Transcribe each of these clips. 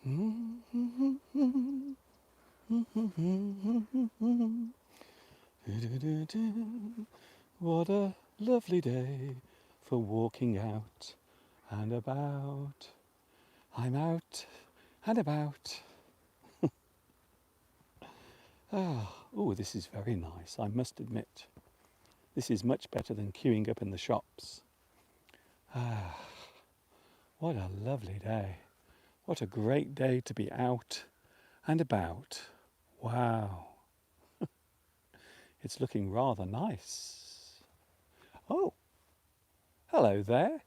What a lovely day for walking out and about. I'm out and about. Oh, this is very nice, I must admit. This is much better than queuing up in the shops. Ah, what a lovely day. What a great day to be out and about. Wow, it's looking rather nice. Oh, hello there.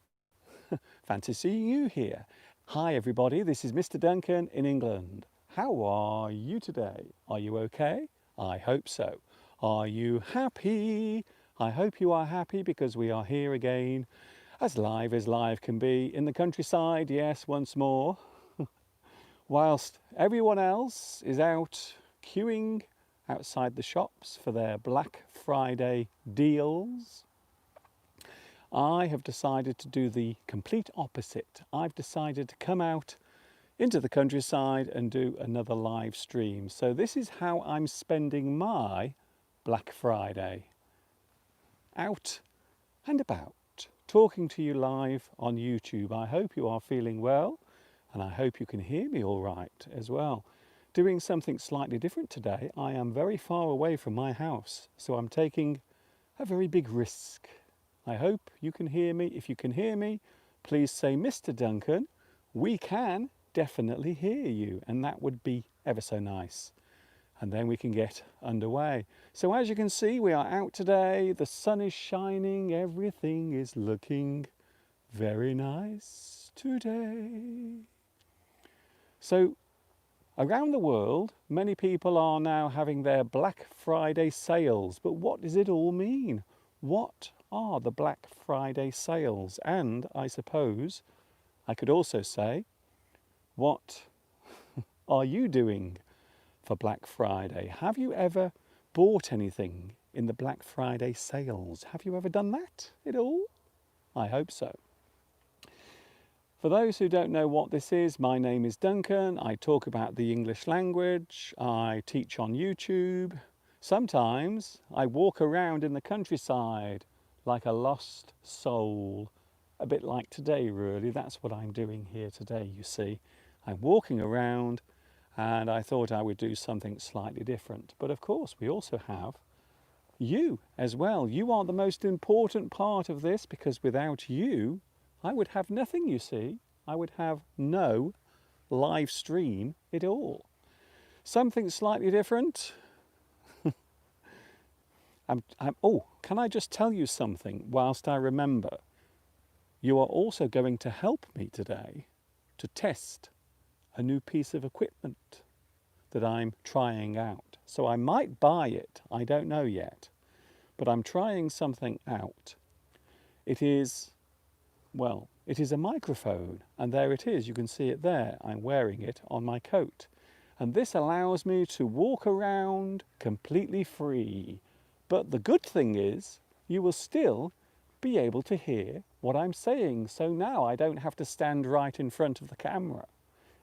Fancy seeing you here. Hi everybody, this is Mr. Duncan in England. How are you today? Are you okay? I hope so. Are you happy? I hope you are happy because we are here again, as live can be, in the countryside, yes, once more. Whilst everyone else is out queuing outside the shops for their Black Friday deals, I have decided to do the complete opposite. I've decided to come out into the countryside and do another live stream. So this is how I'm spending my Black Friday. Out and about, talking to you live on YouTube. I hope you are feeling well, and I hope you can hear me all right as well. Doing something slightly different today. I am very far away from my house, so I'm taking a very big risk. I hope you can hear me. If you can hear me, please say, Mr. Duncan, we can definitely hear you, and that would be ever so nice. And then we can get underway. So as you can see, we are out today. The sun is shining. Everything is looking very nice today. So around the world, many people are now having their Black Friday sales. But what does it all mean? What are the Black Friday sales? And I suppose I could also say, what are you doing for Black Friday? Have you ever bought anything in the Black Friday sales? Have you ever done that at all? I hope so. For those who don't know what this is, my name is Duncan. I talk about the English language. I teach on YouTube. Sometimes I walk around in the countryside like a lost soul. A bit like today, really. That's what I'm doing here today, you see. I'm walking around, and I thought I would do something slightly different. But of course, we also have you as well. You are the most important part of this, because without you, I would have nothing, you see. I would have no live stream at all. Something slightly different. Oh, can I just tell you something whilst I remember? You are also going to help me today to test a new piece of equipment that I'm trying out. So I might buy it, I don't know yet, but I'm trying something out. It is, well, it is a microphone, and there it is, you can see it there. I'm wearing it on my coat. And this allows me to walk around completely free. But the good thing is, you will still be able to hear what I'm saying. So now I don't have to stand right in front of the camera.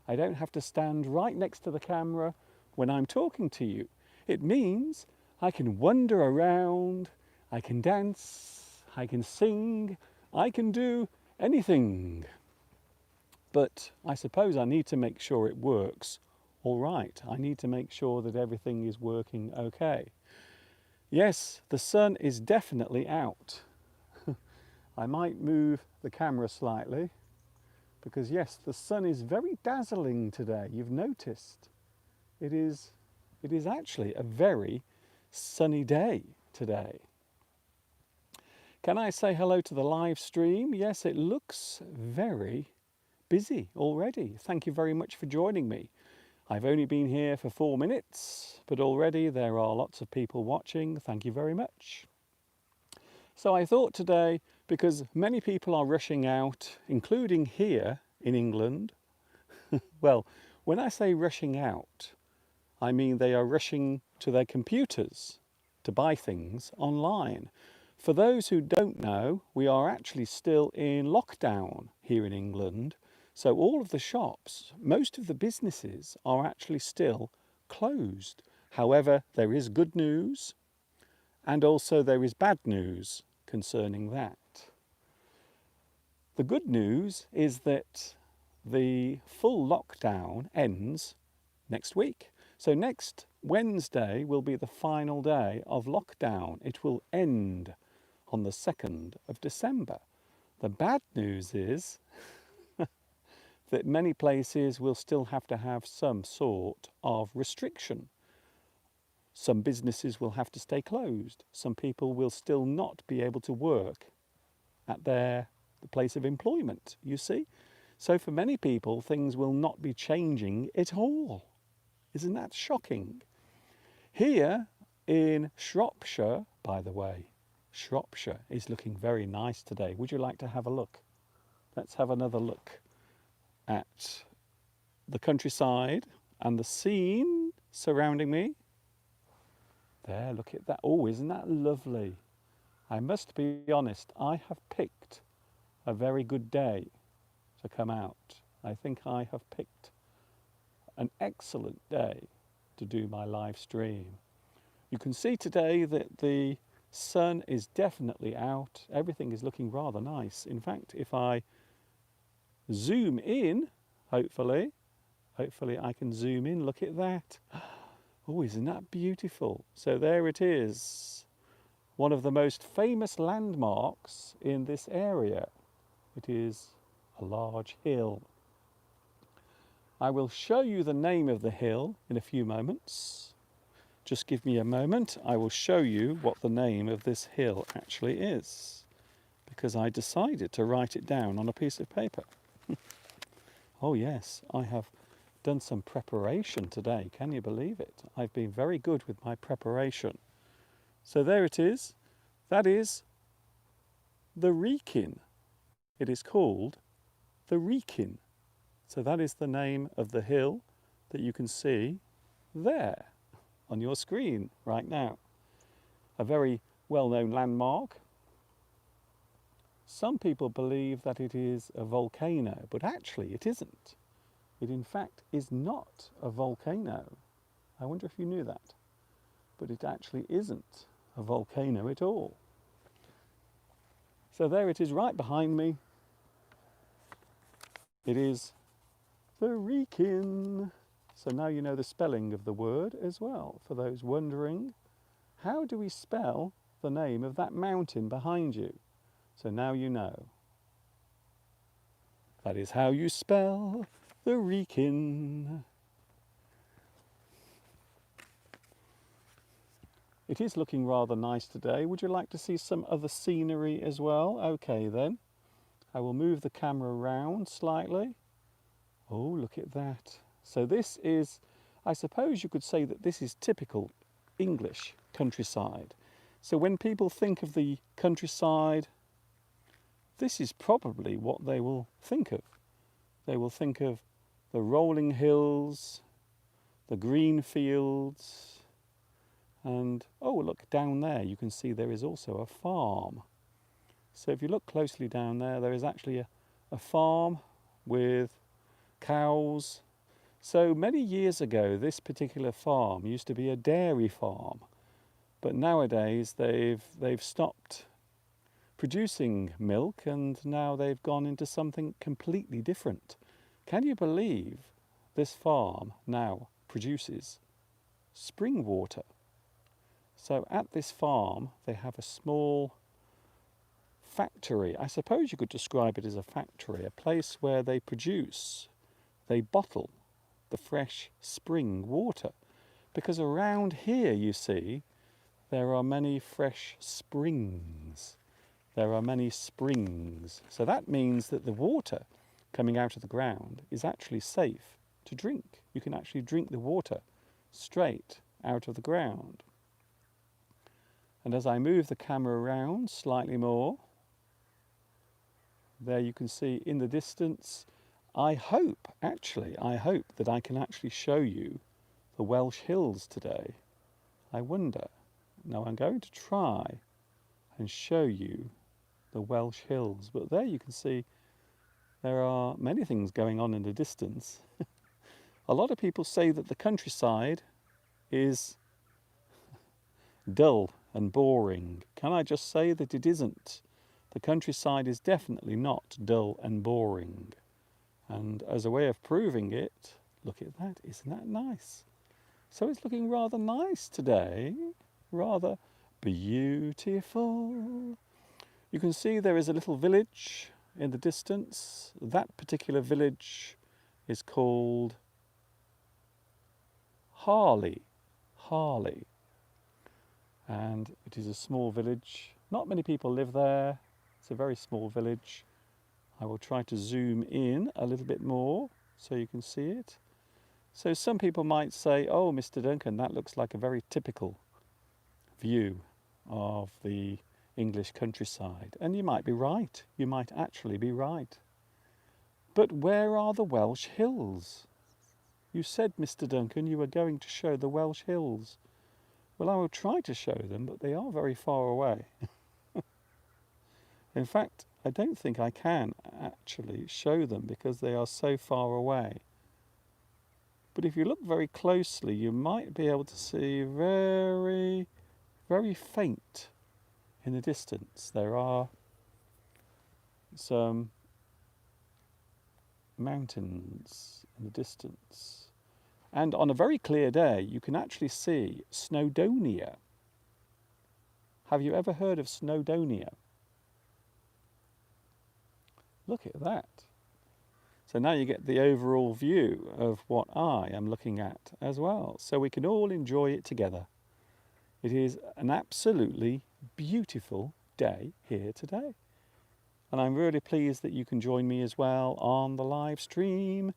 I don't have to stand right next to the camera when I'm talking to you. It means I can wander around, I can dance, I can sing, I can do anything. But I suppose I need to make sure it works all right. I need to make sure that everything is working okay. Yes, the sun is definitely out. I might move the camera slightly because yes, the sun is very dazzling today. You've noticed. It is actually a very sunny day today. Can I say hello to the live stream? Yes, it looks very busy already. Thank you very much for joining me. I've only been here for 4 minutes, but already there are lots of people watching. Thank you very much. So I thought today, because many people are rushing out, including here in England, well, when I say rushing out, I mean they are rushing to their computers to buy things online. For those who don't know, we are actually still in lockdown here in England. So all of the shops, most of the businesses are actually still closed. However, there is good news and also there is bad news concerning that. The good news is that the full lockdown ends next week. So next Wednesday will be the final day of lockdown. It will end on the 2nd of December. The bad news is that many places will still have to have some sort of restriction. Some businesses will have to stay closed. Some people will still not be able to work at the place of employment, you see. So for many people, things will not be changing at all. Isn't that shocking? Here in Shropshire, by the way, Shropshire is looking very nice today. Would you like to have a look? Let's have another look at the countryside and the scene surrounding me. There, look at that. Oh, isn't that lovely? I must be honest, I have picked a very good day to come out. I think I have picked an excellent day to do my live stream. You can see today that the sun is definitely out. Everything is looking rather nice. In fact, if I zoom in, hopefully I can zoom in. Look at that. Oh, isn't that beautiful? So there it is. One of the most famous landmarks in this area. It is a large hill. I will show you the name of the hill in a few moments. Just give me a moment. I will show you what the name of this hill actually is, because I decided to write it down on a piece of paper. Oh yes, I have done some preparation today. Can you believe it? I've been very good with my preparation. So there it is. That is the Wrekin. It is called the Wrekin. So that is the name of the hill that you can see there on your screen right now. A very well-known landmark. Some people believe that it is a volcano, but actually it isn't. It in fact is not a volcano. I wonder if you knew that. But it actually isn't a volcano at all. So there it is right behind me. It is the Wrekin. So now you know the spelling of the word as well. For those wondering, how do we spell the name of that mountain behind you? So now you know. That is how you spell the Wrekin. It is looking rather nice today. Would you like to see some other scenery as well? Okay then. I will move the camera around slightly. Oh, look at that. So this is, I suppose you could say that this is typical English countryside. So when people think of the countryside, this is probably what they will think of. They will think of the rolling hills, the green fields, and oh look, down there you can see there is also a farm. So if you look closely down there, there is actually a farm with cows. So many years ago, this particular farm used to be a dairy farm, but nowadays they've stopped producing milk and now they've gone into something completely different. Can you believe this farm now produces spring water? So at this farm, they have a small factory. I suppose you could describe it as a factory, a place where they bottle the fresh spring water. Because around here, you see, there are many fresh springs. There are many springs. So that means that the water coming out of the ground is actually safe to drink. You can actually drink the water straight out of the ground. And as I move the camera around slightly more, there you can see in the distance, I hope that I can actually show you the Welsh Hills today. I wonder. Now I'm going to try and show you the Welsh Hills, but there you can see there are many things going on in the distance. A lot of people say that the countryside is dull and boring. Can I just say that it isn't? The countryside is definitely not dull and boring. And as a way of proving it, look at that, isn't that nice? So it's looking rather nice today, rather beautiful. You can see there is a little village in the distance. That particular village is called Harley. Harley. And it is a small village. Not many people live there. It's a very small village. I will try to zoom in a little bit more so you can see it. So some people might say, oh, Mr. Duncan, that looks like a very typical view of the English countryside. And you might be right. You might actually be right. But where are the Welsh hills? You said, Mr. Duncan, you were going to show the Welsh hills. Well, I will try to show them, but they are very far away. In fact, I don't think I can actually show them because they are so far away. But if you look very closely, you might be able to see very, very faint in the distance. There are some mountains in the distance. And on a very clear day, you can actually see Snowdonia. Have you ever heard of Snowdonia? Look at that. So now you get the overall view of what I am looking at as well. So we can all enjoy it together. It is an absolutely beautiful day here today. And I'm really pleased that you can join me as well on the live stream.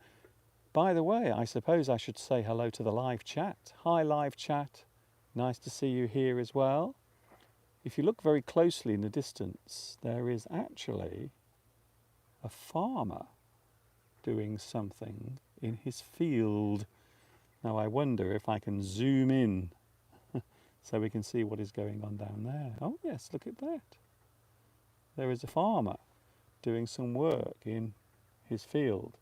By the way, I suppose I should say hello to the live chat. Hi, live chat. Nice to see you here as well. If you look very closely in the distance, there is actually a farmer doing something in his field. Now I wonder if I can zoom in so we can see what is going on down there. Oh yes, look at that. There is a farmer doing some work in his field.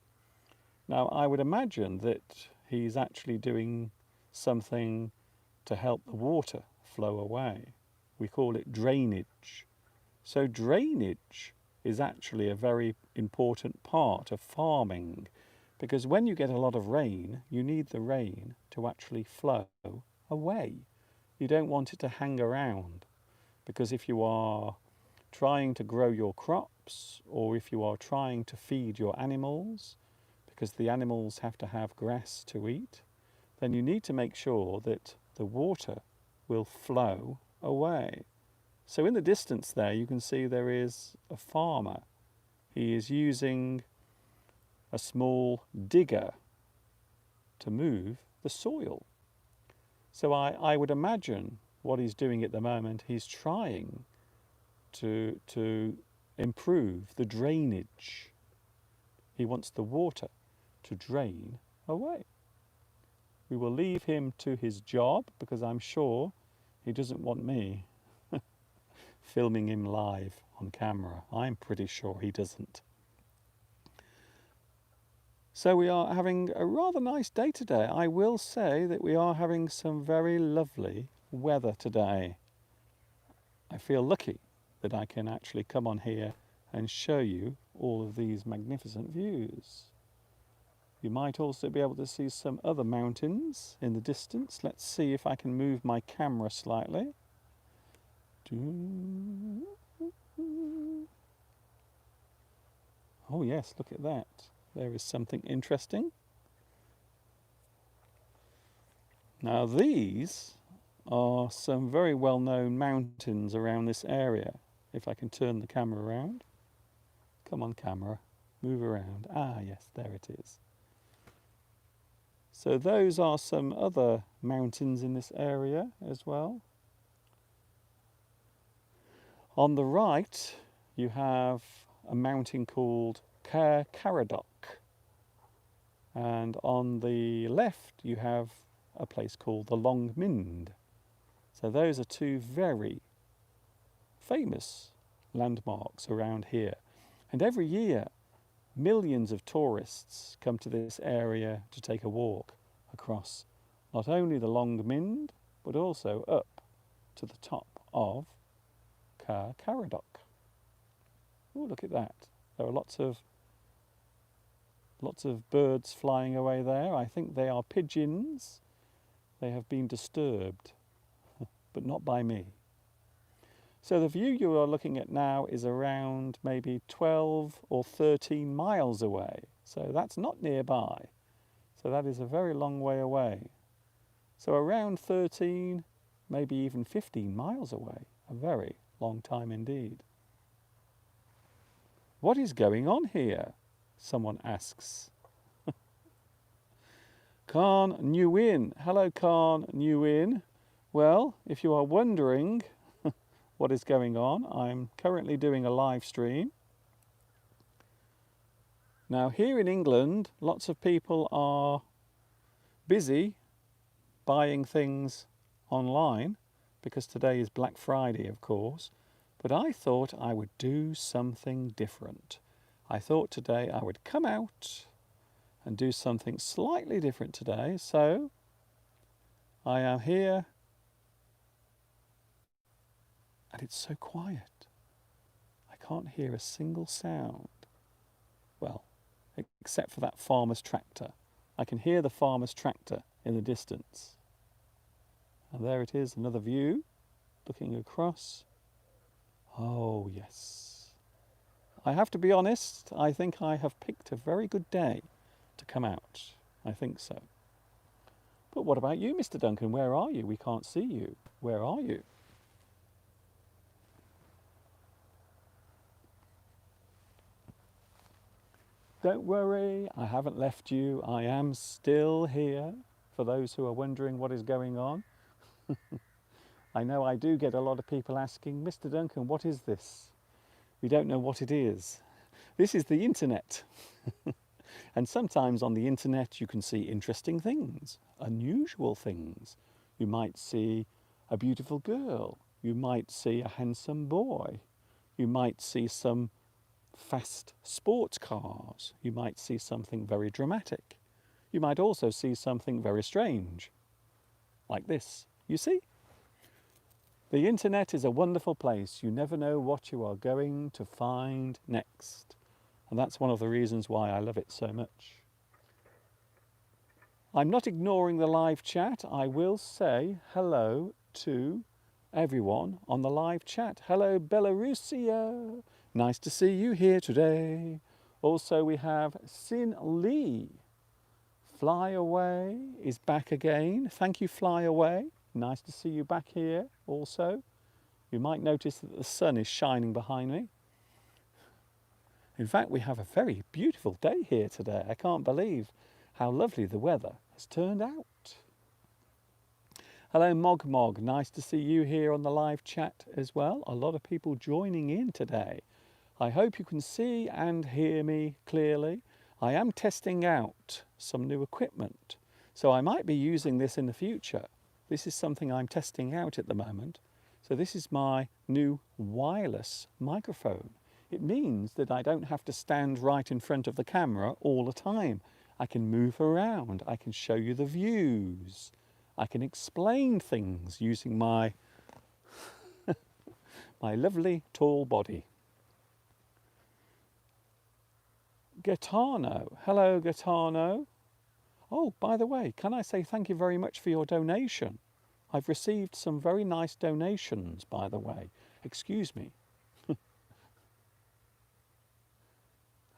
Now I would imagine that he's actually doing something to help the water flow away. We call it drainage. So drainage is actually a very important part of farming, because when you get a lot of rain, you need the rain to actually flow away. You don't want it to hang around, because if you are trying to grow your crops, or if you are trying to feed your animals, because the animals have to have grass to eat, then you need to make sure that the water will flow away. So in the distance there, you can see there is a farmer. He is using a small digger to move the soil. So I would imagine what he's doing at the moment, he's trying to improve the drainage. He wants the water to drain away. We will leave him to his job, because I'm sure he doesn't want me filming him live on camera. I'm pretty sure he doesn't. So we are having a rather nice day today. I will say that we are having some very lovely weather today. I feel lucky that I can actually come on here and show you all of these magnificent views. You might also be able to see some other mountains in the distance. Let's see if I can move my camera slightly. Oh yes, look at that. There is something interesting. Now these are some very well-known mountains around this area. If I can turn the camera around. Come on, camera, move around. Ah yes, there it is. So those are some other mountains in this area as well. On the right, you have a mountain called Caer Caradoc. And on the left, you have a place called the Long Mynd. So those are two very famous landmarks around here. And every year, Millions of tourists come to this area to take a walk across not only the Long Mynd, but also up to the top of Caer Caradoc. Oh, look at that. There are lots of birds flying away there. I think they are pigeons. They have been disturbed, but not by me. So the view you are looking at now is around maybe 12 or 13 miles away. So that's not nearby. So that is a very long way away. So around 13, maybe even 15 miles away. A very long time indeed. What is going on here? Someone asks. Carn Nguyen. Hello, Carn Nguyen. Well, if you are wondering what is going on, I'm currently doing a live stream. Now, here in England, lots of people are busy buying things online because today is Black Friday, of course. But I thought I would do something different. I thought today I would come out and do something slightly different today. So I am here and it's so quiet. I can't hear a single sound. Well, except for that farmer's tractor. I can hear the farmer's tractor in the distance. And there it is, another view, looking across. Oh, yes. I have to be honest, I think I have picked a very good day to come out. I think so. But what about you, Mr. Duncan? Where are you? We can't see you. Where are you? Don't worry, I haven't left you. I am still here, for those who are wondering what is going on. I know I do get a lot of people asking, Mr. Duncan, what is this? We don't know what it is. This is the internet. And sometimes on the internet you can see interesting things, unusual things. You might see a beautiful girl. You might see a handsome boy. You might see some fast sports cars. You might see something very dramatic. You might also see something very strange, like this. You see? The internet is a wonderful place. You never know what you are going to find next. And that's one of the reasons why I love it so much. I'm not ignoring the live chat. I will say hello to everyone on the live chat. Hello, Belarusia. Nice to see you here today. Also, we have Sin Lee. Fly Away is back again. Thank you, Fly Away. Nice to see you back here also. You might notice that the sun is shining behind me. In fact, we have a very beautiful day here today. I can't believe how lovely the weather has turned out. Hello, Mog Mog. Nice to see you here on the live chat as well. A lot of people joining in today. I hope you can see and hear me clearly. I am testing out some new equipment, so I might be using this in the future. This is something I'm testing out at the moment. So this is my new wireless microphone. It means that I don't have to stand right in front of the camera all the time. I can move around. I can show you the views. I can explain things using my my lovely tall body. Gaetano. Hello, Gaetano. Oh, by the way, can I say thank you very much for your donation? I've received some very nice donations, by the way. Excuse me.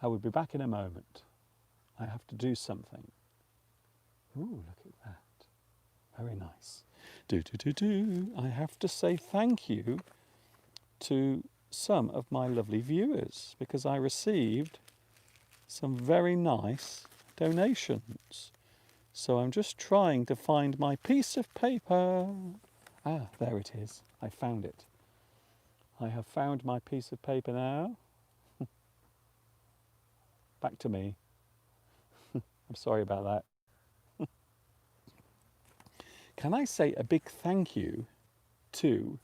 I will be back in a moment. I have to do something. Ooh, look at that. Very nice. I have to say thank you to some of my lovely viewers because I received some very nice donations. So I'm just trying to find my piece of paper. Ah, there it is. I found it. I have found my piece of paper now. Back to me. I'm sorry about that. Can I say a big thank you to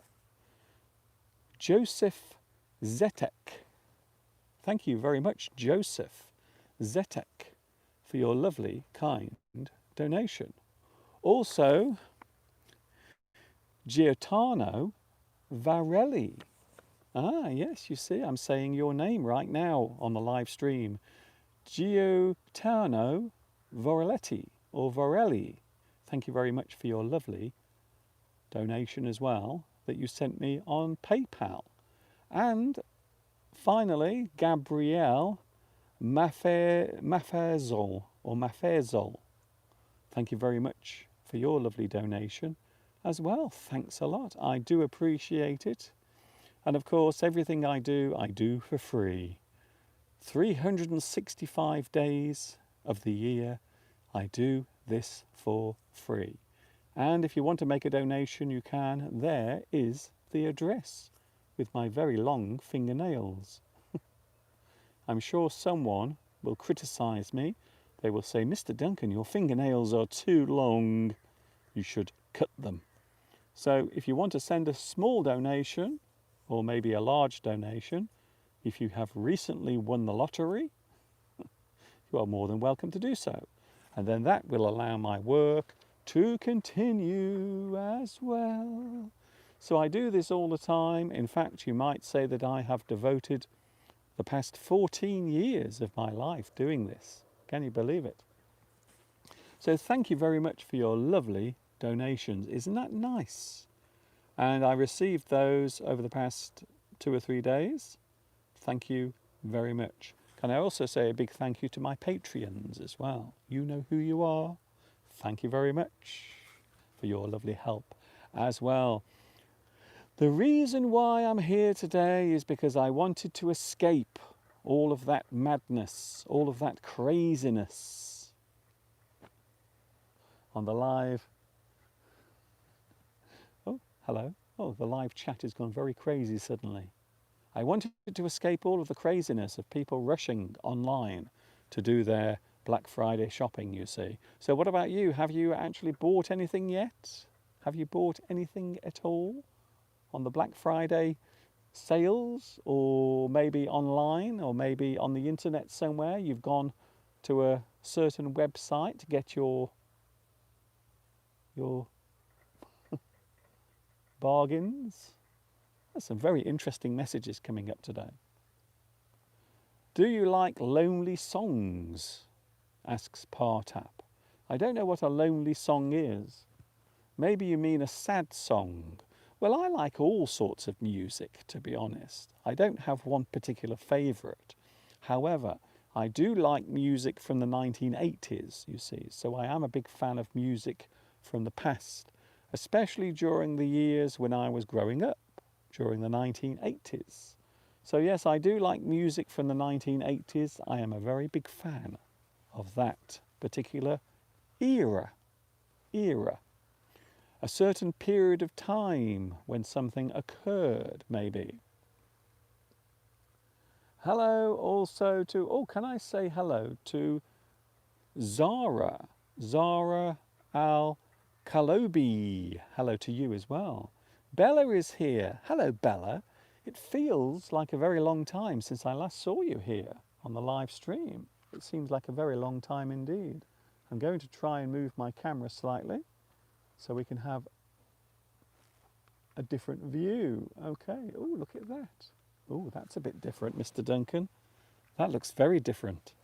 Joseph Zetek? Thank you very much, Joseph. Zetek for your lovely, kind donation. Also, Giotano Varelli. Ah, yes, you see, I'm saying your name right now on the live stream. Giotano Vorelletti or Vorelli. Thank you very much for your lovely donation as well that you sent me on PayPal. And finally, Gabrielle Mafezol or Mafezol. Thank you very much for your lovely donation as well. Thanks a lot. I do appreciate it. And of course, everything I do for free. 365 days of the year, I do this for free. And if you want to make a donation, you can. There is the address with my very long fingernails. I'm sure someone will criticize me. They will say, Mr. Duncan, your fingernails are too long. You should cut them. So if you want to send a small donation, or maybe a large donation, if you have recently won the lottery, you are more than welcome to do so. And then that will allow my work to continue as well. So I do this all the time. In fact, you might say that I have devoted the past 14 years of my life doing this. Can you believe it? So thank you very much for your lovely donations. Isn't that nice? And I received those over the past 2 or 3 days. Thank you very much. Can I also say a big thank you to my Patreons as well? You know who you are. Thank you very much for your lovely help as well. The reason why I'm here today is because I wanted to escape all of that madness, all of that craziness on the live. Oh, hello. Oh, the live chat has gone very crazy suddenly. I wanted to escape all of the craziness of people rushing online to do their Black Friday shopping, you see. So what about you? Have you actually bought anything yet? Have you bought anything at all on the Black Friday sales, or maybe online, or maybe on the internet somewhere? You've gone to a certain website to get your bargains. There's some very interesting messages coming up today. Do you like lonely songs? Asks Partap. I don't know what a lonely song is. Maybe you mean a sad song. Well, I like all sorts of music, to be honest. I don't have one particular favourite. However, I do like music from the 1980s, you see. So I am a big fan of music from the past, especially during the years when I was growing up, during the 1980s. So yes, I do like music from the 1980s. I am a very big fan of that particular era. A certain period of time when something occurred, maybe. Hello also to, oh, can I say hello to Zara Al-Kalobi. Hello to you as well. Bella is here. Hello, Bella. It feels like a very long time since I last saw you here on the live stream. It seems like a very long time indeed. I'm going to try and move my camera slightly so we can have a different view. Okay. Oh, look at that. Oh, that's a bit different, Mr. Duncan. That looks very different.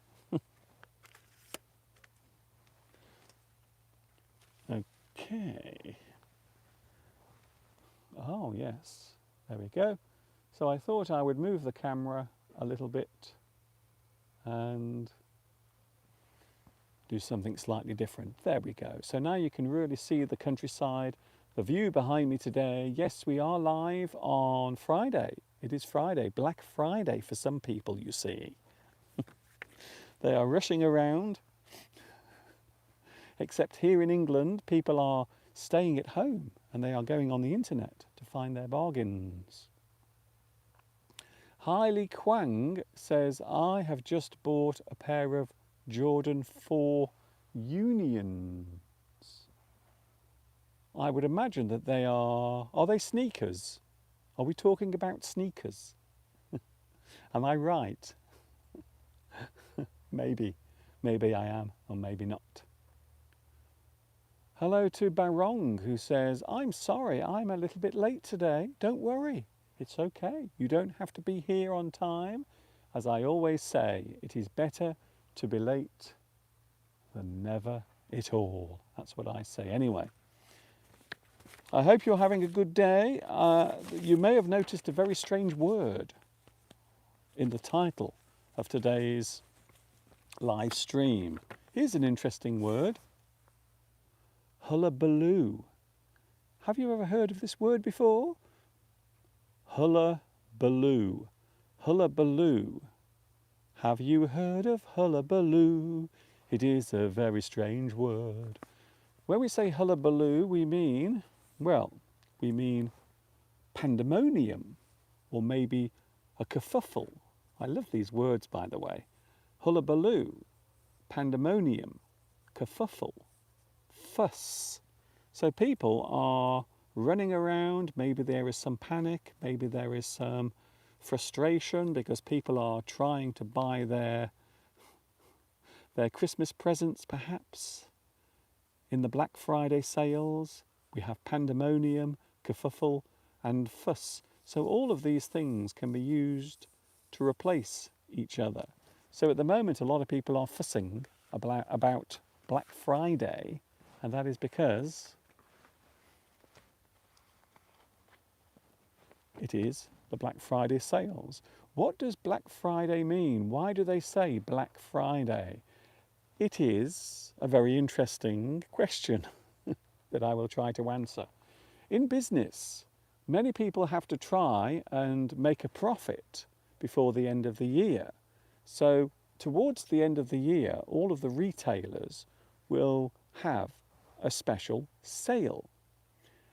Okay. Oh, yes. There we go. So I thought I would move the camera a little bit and do something slightly different. There we go. So now you can really see the countryside, the view behind me today. Yes, we are live on Friday. It is Friday, Black Friday for some people, you see. They are rushing around. Except here in England, people are staying at home and they are going on the internet to find their bargains. Hailey Kwang says, I have just bought a pair of Jordan 4 Unions. I would imagine that they are they sneakers? Are we talking about sneakers? Am I right? Maybe I am, or maybe not. Hello to Barong, who says, I'm sorry, I'm a little bit late today. Don't worry, it's okay. You don't have to be here on time. As I always say, it is better to be late than never at all. That's what I say anyway. I hope you're having a good day. You may have noticed a very strange word in the title of today's live stream. Here's an interesting word. Hullabaloo. Have you ever heard of this word before? Hullabaloo. Hullabaloo. Have you heard of hullabaloo? It is a very strange word. When we say hullabaloo, we mean pandemonium, or maybe a kerfuffle. I love these words, by the way. Hullabaloo, pandemonium, kerfuffle, fuss. So people are running around. Maybe there is some panic. Maybe there is some frustration because people are trying to buy their Christmas presents, perhaps. In the Black Friday sales, we have pandemonium, kerfuffle, and fuss. So all of these things can be used to replace each other. So at the moment, a lot of people are fussing about Black Friday, and that is because it is the Black Friday sales. What does Black Friday mean? Why do they say Black Friday? It is a very interesting question that I will try to answer. In business, many people have to try and make a profit before the end of the year. So towards the end of the year, all of the retailers will have a special sale.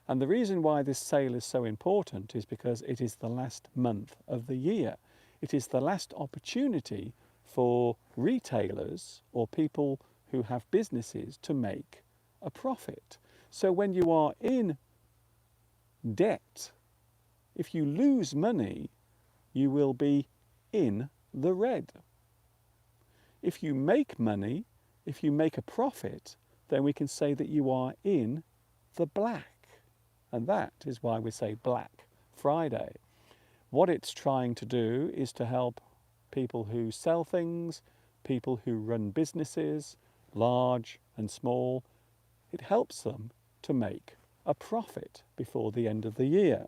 And the reason why this sale is so important is because it is the last month of the year. It is the last opportunity for retailers or people who have businesses to make a profit. So when you are in debt, if you lose money, you will be in the red. If you make money, if you make a profit, then we can say that you are in the black. And that is why we say Black Friday. What it's trying to do is to help people who sell things, people who run businesses, large and small. It helps them to make a profit before the end of the year.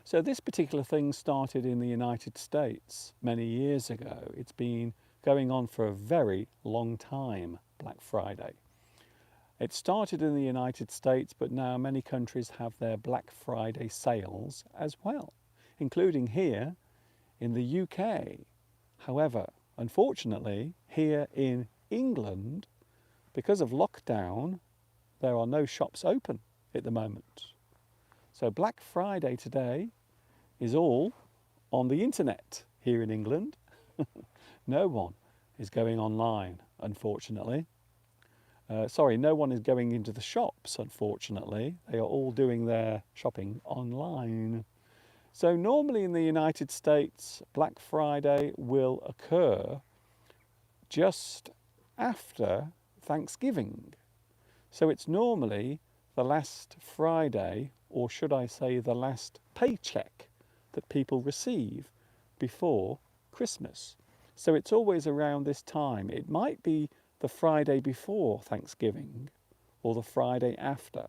So this particular thing started in the United States many years ago. It's been going on for a very long time, Black Friday. It started in the United States, but now many countries have their Black Friday sales as well, including here in the UK. However, unfortunately, here in England, because of lockdown, there are no shops open at the moment. So Black Friday today is all on the internet here in England. No one is going online, unfortunately. No one is going into the shops, unfortunately. They are all doing their shopping online. So normally in the United States, Black Friday will occur just after Thanksgiving. So it's normally the last Friday, or should I say the last paycheck that people receive before Christmas. So it's always around this time. It might be the Friday before Thanksgiving or the Friday after,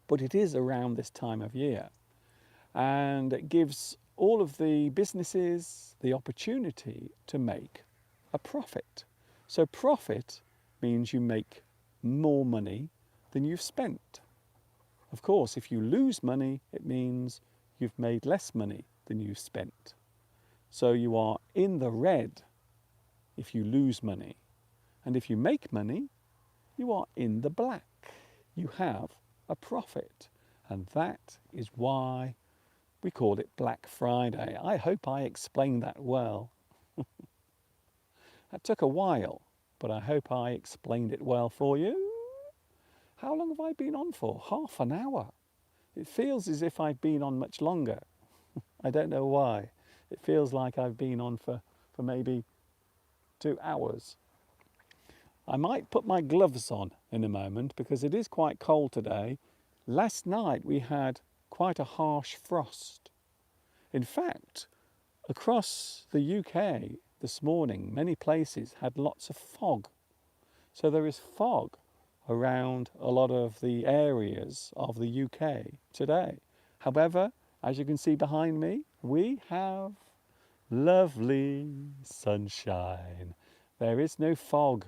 but it is around this time of year. And it gives all of the businesses the opportunity to make a profit. So profit means you make more money than you've spent. Of course, if you lose money, it means you've made less money than you've spent. So you are in the red if you lose money. And if you make money, you are in the black. You have a profit. And that is why we call it Black Friday. I hope I explained that well. That took a while, but I hope I explained it well for you. How long have I been on for? Half an hour. It feels as if I've been on much longer. I don't know why. It feels like I've been on for maybe to hours. I might put my gloves on in a moment because it is quite cold today. Last night we had quite a harsh frost. In fact, across the UK this morning, many places had lots of fog. So there is fog around a lot of the areas of the UK today. However, as you can see behind me, we have lovely sunshine. There is no fog.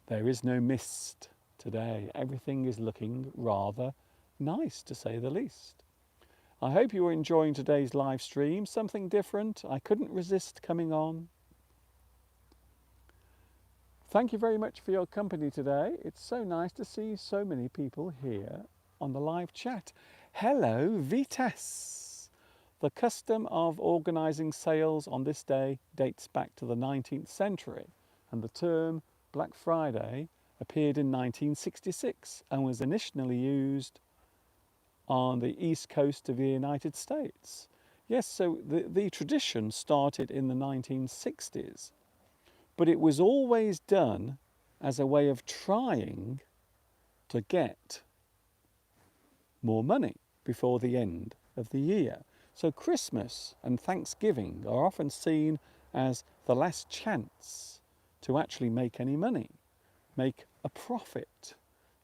There is no mist today. Everything is looking rather nice, to say the least. I hope you are enjoying today's live stream. Something different. I couldn't resist coming on. Thank you very much for your company today. It's so nice to see so many people here on the live chat. Hello, Vitas. The custom of organising sales on this day dates back to the 19th century, and the term Black Friday appeared in 1966 and was initially used on the east coast of the United States. Yes, so the tradition started in the 1960s. But it was always done as a way of trying to get more money before the end of the year. So Christmas and Thanksgiving are often seen as the last chance to actually make any money, make a profit.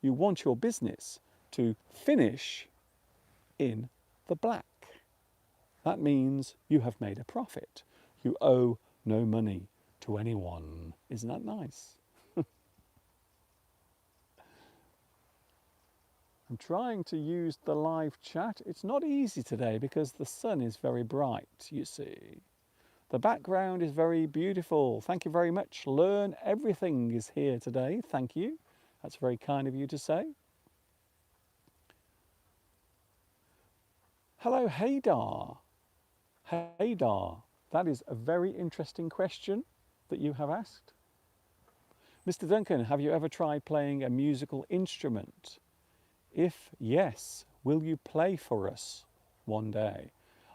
You want your business to finish in the black. That means you have made a profit. You owe no money to anyone. Isn't that nice? I'm trying to use the live chat. It's not easy today because the sun is very bright, you see. The background is very beautiful. Thank you very much. Learn Everything is here today. Thank you. That's very kind of you to say. Hello, Haydar. Haydar, that is a very interesting question that you have asked. Mr. Duncan, have you ever tried playing a musical instrument? If yes, will you play for us one day?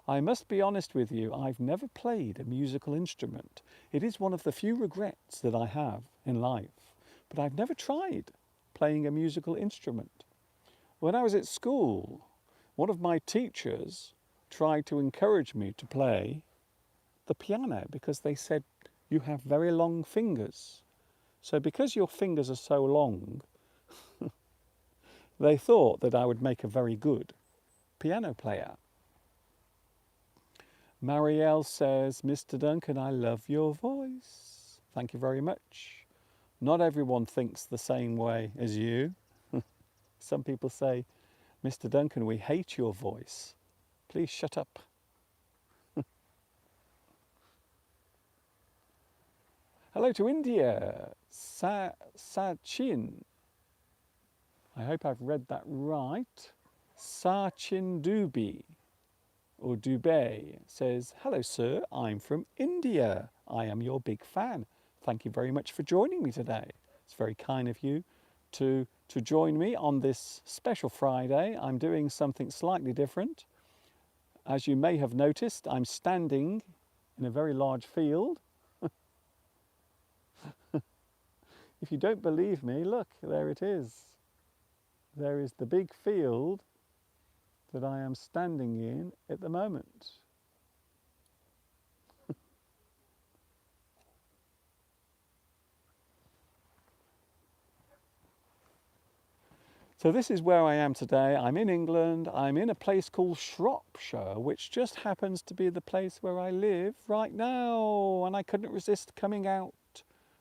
I must be honest with you, I've never played a musical instrument. It is one of the few regrets that I have in life, but I've never tried playing a musical instrument. When I was at school, one of my teachers tried to encourage me to play the piano because they said, you have very long fingers. So because your fingers are so long, they thought that I would make a very good piano player. Marielle says, Mr. Duncan, I love your voice. Thank you very much. Not everyone thinks the same way as you. Some people say, Mr. Duncan, we hate your voice. Please shut up. Hello to India, Sachin. I hope I've read that right. Sachin Dubi, or Dubey, says, hello sir, I'm from India. I am your big fan. Thank you very much for joining me today. It's very kind of you to join me on this special Friday. I'm doing something slightly different. As you may have noticed, I'm standing in a very large field. If you don't believe me, look, there it is. There is the big field that I am standing in at the moment. So this is where I am today. I'm in England. I'm in a place called Shropshire, which just happens to be the place where I live right now. And I couldn't resist coming out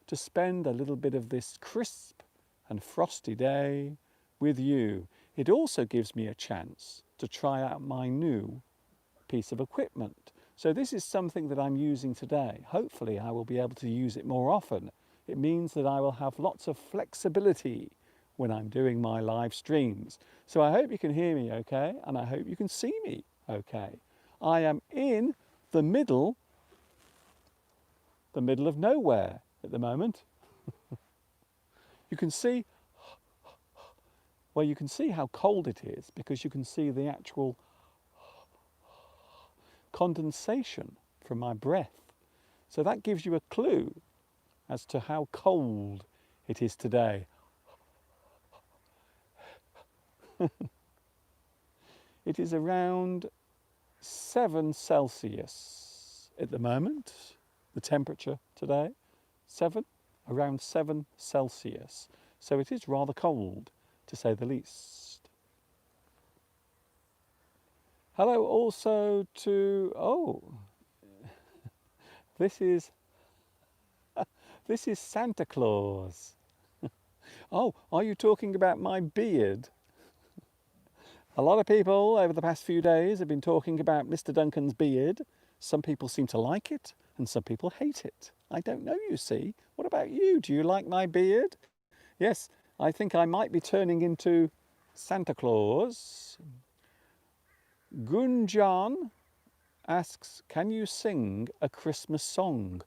to spend a little bit of this crisp and frosty day with you. It also gives me a chance to try out my new piece of equipment. So this is something that I'm using today. Hopefully I will be able to use it more often. It means that I will have lots of flexibility when I'm doing my live streams. So I hope you can hear me okay, and I hope you can see me okay. I am in the middle of nowhere at the moment. You can see, well, you can see how cold it is because you can see the actual condensation from my breath. So that gives you a clue as to how cold it is today. It is around 7 Celsius at the moment, the temperature today, around 7 Celsius. So it is rather cold, to say the least. Hello also to, this is Santa Claus. Oh, are you talking about my beard? A lot of people over the past few days have been talking about Mr. Duncan's beard. Some people seem to like it and some people hate it. I don't know, you see. What about you? Do you like my beard? Yes, I think I might be turning into Santa Claus. Gunjan asks, can you sing a Christmas song?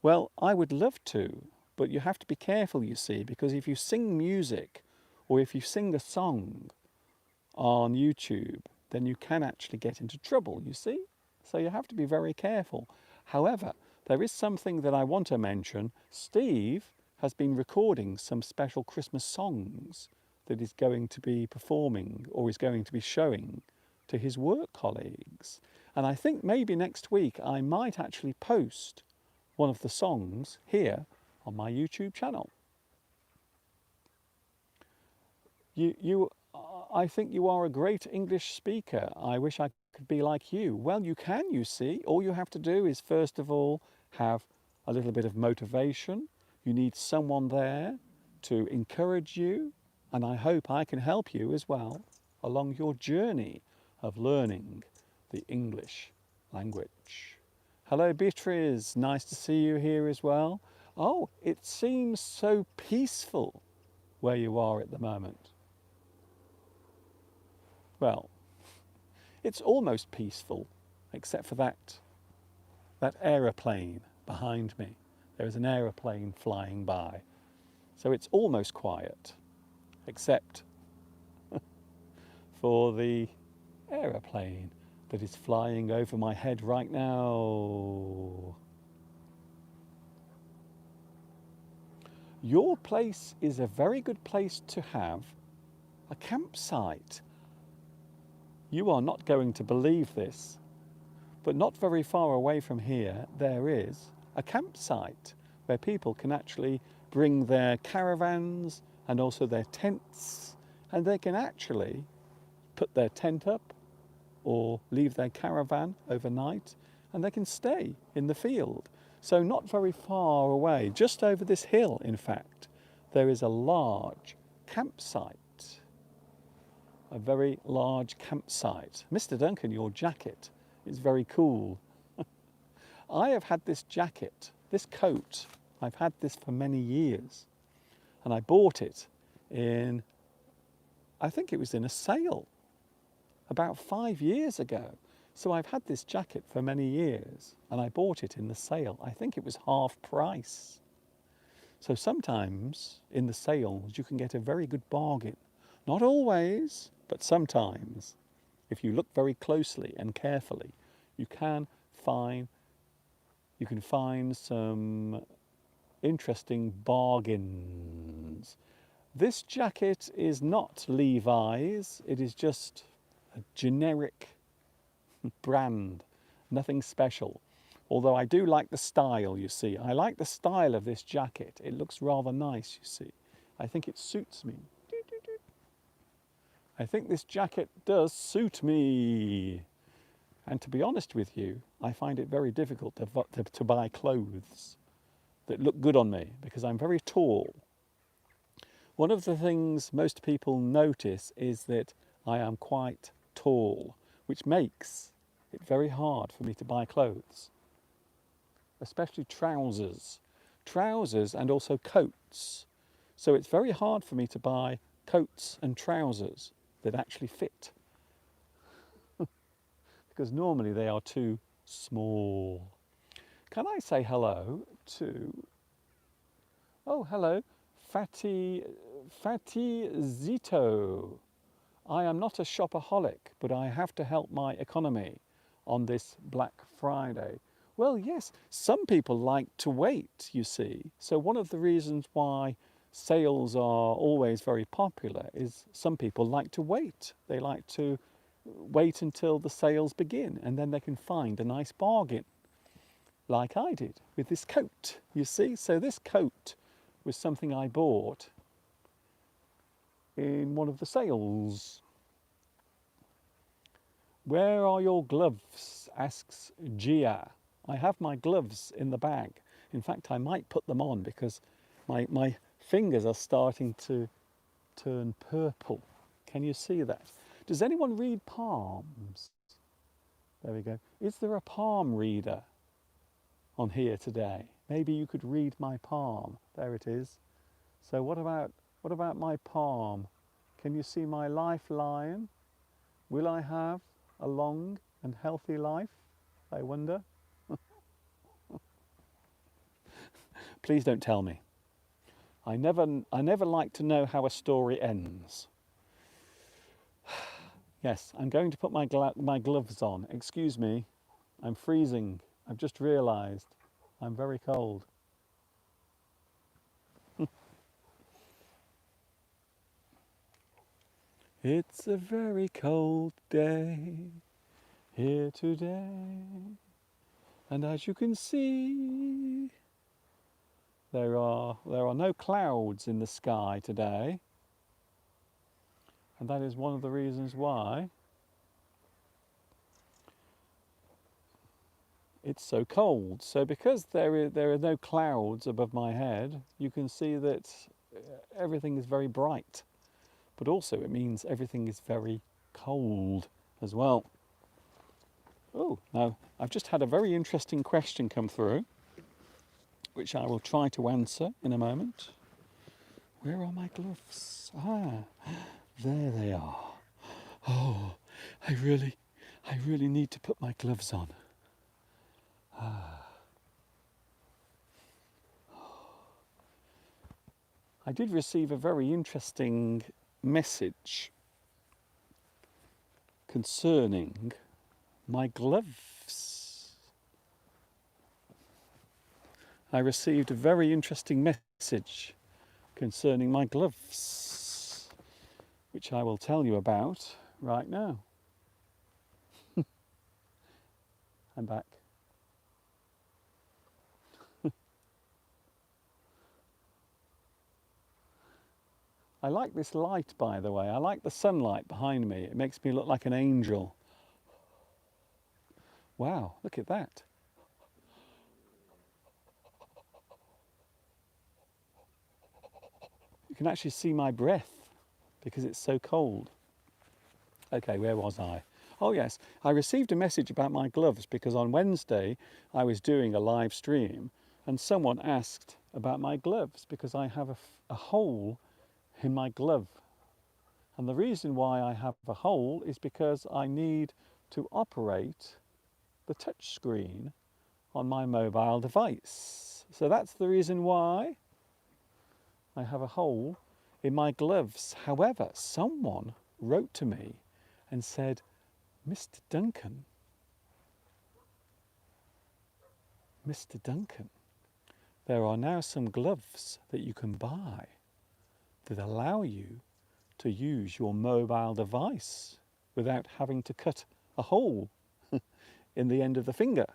Well, I would love to, but you have to be careful, you see, because if you sing music or if you sing a song on YouTube, then you can actually get into trouble, you see? So you have to be very careful. However, there is something that I want to mention. Steve has been recording some special Christmas songs that he's going to be performing or is going to be showing to his work colleagues. And I think maybe next week I might actually post one of the songs here on my YouTube channel. I think you are a great English speaker. I wish I could be like you. Well, you can, you see. All you have to do is, first of all, have a little bit of motivation. You need someone there to encourage you, and I hope I can help you as well along your journey of learning the English language. Hello, Beatrice. Nice to see you here as well. Oh, it seems so peaceful where you are at the moment. Well, it's almost peaceful, except for that aeroplane behind me. There is an aeroplane flying by. So it's almost quiet, except for the aeroplane that is flying over my head right now. Your place is a very good place to have a campsite. You are not going to believe this, but not very far away from here, there is a campsite where people can actually bring their caravans and also their tents, and they can actually put their tent up or leave their caravan overnight, and they can stay in the field. So not very far away, just over this hill, in fact, there is a large campsite. A very large campsite. Mr. Duncan, your jacket is very cool. I have had this jacket, this coat, I've had this for many years. And I bought it in, I think it was in a sale about 5 years ago. So I've had this jacket for many years and I bought it in the sale. I think it was half price. So sometimes in the sales you can get a very good bargain. Not always, but sometimes. If you look very closely and carefully, you can find some interesting bargains. This jacket is not Levi's, it is just a generic brand, nothing special. Although I do like the style, you see. I like the style of this jacket. It looks rather nice, you see. I think it suits me. I think this jacket does suit me. And to be honest with you, I find it very difficult to buy clothes that look good on me because I'm very tall. One of the things most people notice is that I am quite tall, which makes it very hard for me to buy clothes, especially trousers and also coats. So it's very hard for me to buy coats and trousers that actually fit because normally they are too small. Can I say hello to, oh hello, Fatty Zito. I am not a shopaholic, but I have to help my economy on this Black Friday. Well, yes, some people like to wait, you see. So one of the reasons why sales are always very popular is some people like to wait. They like to wait until the sales begin and then they can find a nice bargain, like I did with this coat, you see. So this coat was something I bought in one of the sales. Where are your gloves? Asks Gia. I have my gloves in the bag. In fact, I might put them on because my fingers are starting to turn purple. Can you see that? Does anyone read palms? There we go. Is there a palm reader on here today? Maybe you could read my palm. There it is. So what about my palm? Can you see my lifeline? Will I have a long and healthy life, I wonder? Please don't tell me. I never like to know how a story ends. Yes, I'm going to put my gloves on. Excuse me, I'm freezing. I've just realised I'm very cold. It's a very cold day here today, and as you can see, there are no clouds in the sky today, and that is one of the reasons why it's so cold. So because there are no clouds above my head, you can see that everything is very bright, but also it means everything is very cold as well. Oh, now I've just had a very interesting question come through, which I will try to answer in a moment. Where are my gloves? Ah, there they are. Oh, I really need to put my gloves on. I did receive a very interesting message concerning my gloves. I received a very interesting message concerning my gloves, which I will tell you about right now. I'm back. I like this light, by the way. I like the sunlight behind me. It makes me look like an angel. Wow, look at that. You can actually see my breath because it's so cold. Okay, where was I? Oh yes, I received a message about my gloves because on Wednesday I was doing a live stream and someone asked about my gloves because I have a hole in my glove. And the reason why I have a hole is because I need to operate the touch screen on my mobile device. So that's the reason why I have a hole in my gloves. However, someone wrote to me and said, Mr. Duncan, there are now some gloves that you can buy that allow you to use your mobile device without having to cut a hole in the end of the finger.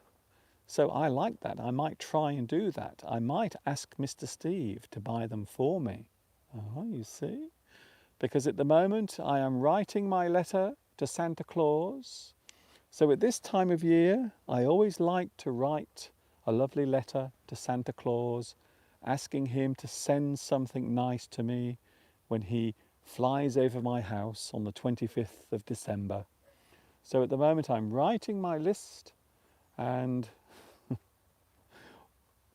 So I like that. I might try and do that. I might ask Mr. Steve to buy them for me. Oh, you see? Because at the moment I am writing my letter to Santa Claus. So at this time of year, I always like to write a lovely letter to Santa Claus, asking him to send something nice to me when he flies over my house on the 25th of December. So at the moment I'm writing my list, and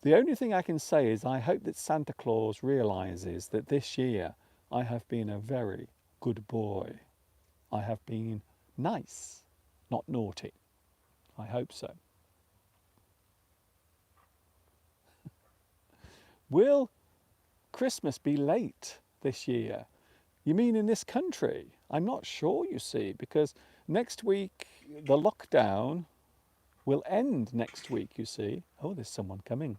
the only thing I can say is I hope that Santa Claus realizes that this year I have been a very good boy. I have been nice, not naughty. I hope so. Will Christmas be late this year? You mean in this country? I'm not sure, you see, because next week the lockdown will end next week, you see. Oh, there's someone coming.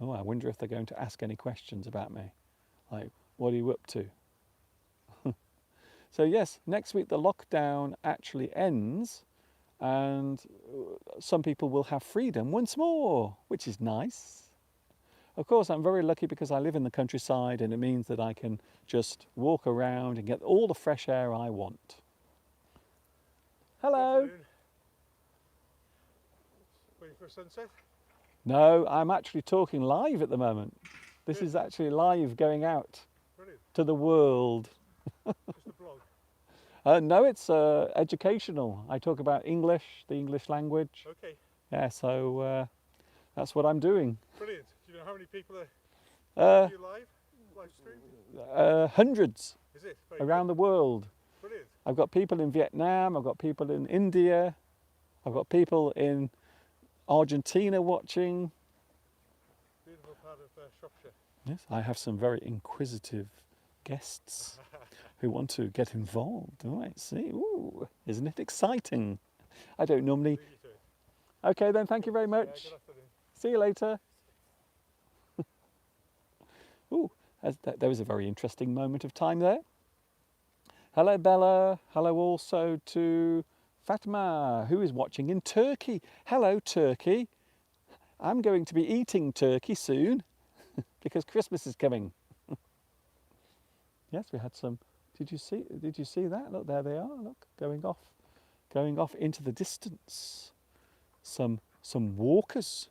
Oh, I wonder if they're going to ask any questions about me. Like, what are you up to? So yes, next week the lockdown actually ends and some people will have freedom once more, which is nice. Of course, I'm very lucky because I live in the countryside and it means that I can just walk around and get all the fresh air I want. Hello. Waiting for sunset? No, I'm actually talking live at the moment. This is actually live going out Brilliant. to the world. Just a blog. No, it's educational. I talk about English, the English language. Okay, Yeah, so that's what I'm doing. brilliant. Do you know how many people are Uh, you live stream? Hundreds Is it? Very around the world. Brilliant. I've got people in Vietnam, I've got people in India, I've got people in Argentina watching. Beautiful part of Shropshire. Yes, I have some very inquisitive guests who want to get involved. Oh, I see. Ooh, isn't it exciting? I don't normally. Leave you to it. Okay, then, thank you very Yeah, much. good afternoon. See you later. Ooh, there was a very interesting moment of time there. Hello, Bella. Hello also to Fatima, who is watching in Turkey. Hello, Turkey. I'm going to be eating turkey soon because Christmas is coming. Yes, we had some. Did you see that? Look, there they are. Look, going off into the distance. Some walkers,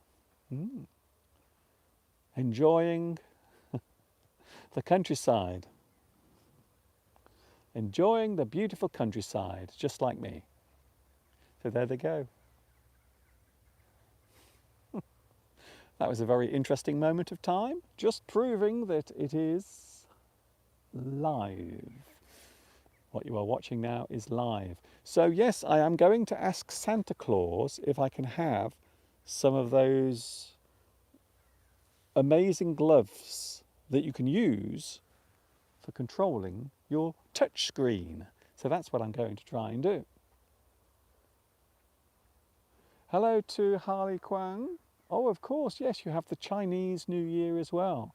enjoying the countryside. Enjoying the beautiful countryside, just like me. So there they go. That was a very interesting moment of time, just proving that it is live. What you are watching now is live. So yes, I am going to ask Santa Claus if I can have some of those amazing gloves that you can use for controlling your touch screen. So that's what I'm going to try and do. Hello to Harley Quang. Oh, of course, yes, you have the Chinese New Year as well.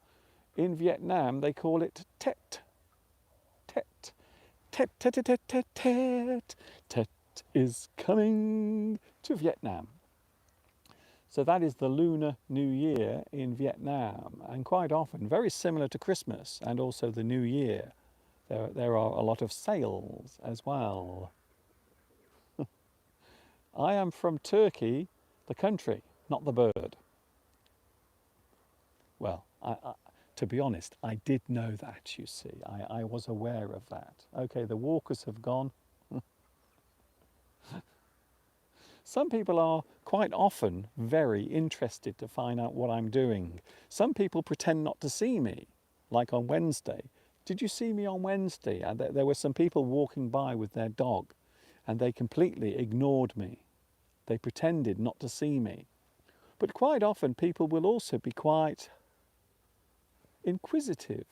In Vietnam, they call it Tet. Tet. Tet, tet, tet, tet, tet, tet. Tet is coming to Vietnam. So that is the Lunar New Year in Vietnam, and quite often very similar to Christmas and also the New Year. There are a lot of sales as well. I am from Turkey, the country, not the bird. Well, to be honest, I did know that, you see. I was aware of that. Okay, the walkers have gone. Some people are quite often very interested to find out what I'm doing. Some people pretend not to see me, like on Wednesday. Did you see me on Wednesday? There were some people walking by with their dog and they completely ignored me. They pretended not to see me. But quite often people will also be quite inquisitive.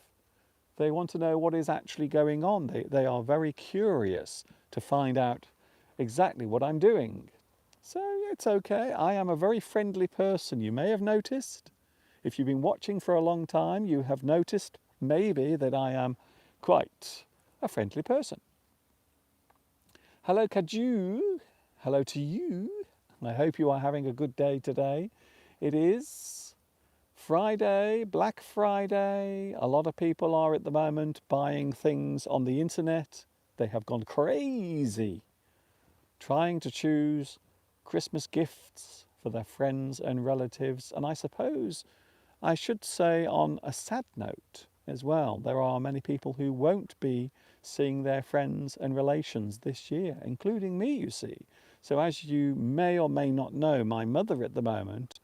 They want to know what is actually going on. They are very curious to find out exactly what I'm doing. So it's okay. I am a very friendly person, you may have noticed. If you've been watching for a long time, you have noticed maybe that I am quite a friendly person. Hello, Kaju. Hello to you. I hope you are having a good day today. It is Friday, Black Friday. A lot of people are at the moment buying things on the internet. They have gone crazy trying to choose Christmas gifts for their friends and relatives. And I suppose I should say on a sad note as well, there are many people who won't be seeing their friends and relations this year, including me, you see. So as you may or may not know, my mother at the moment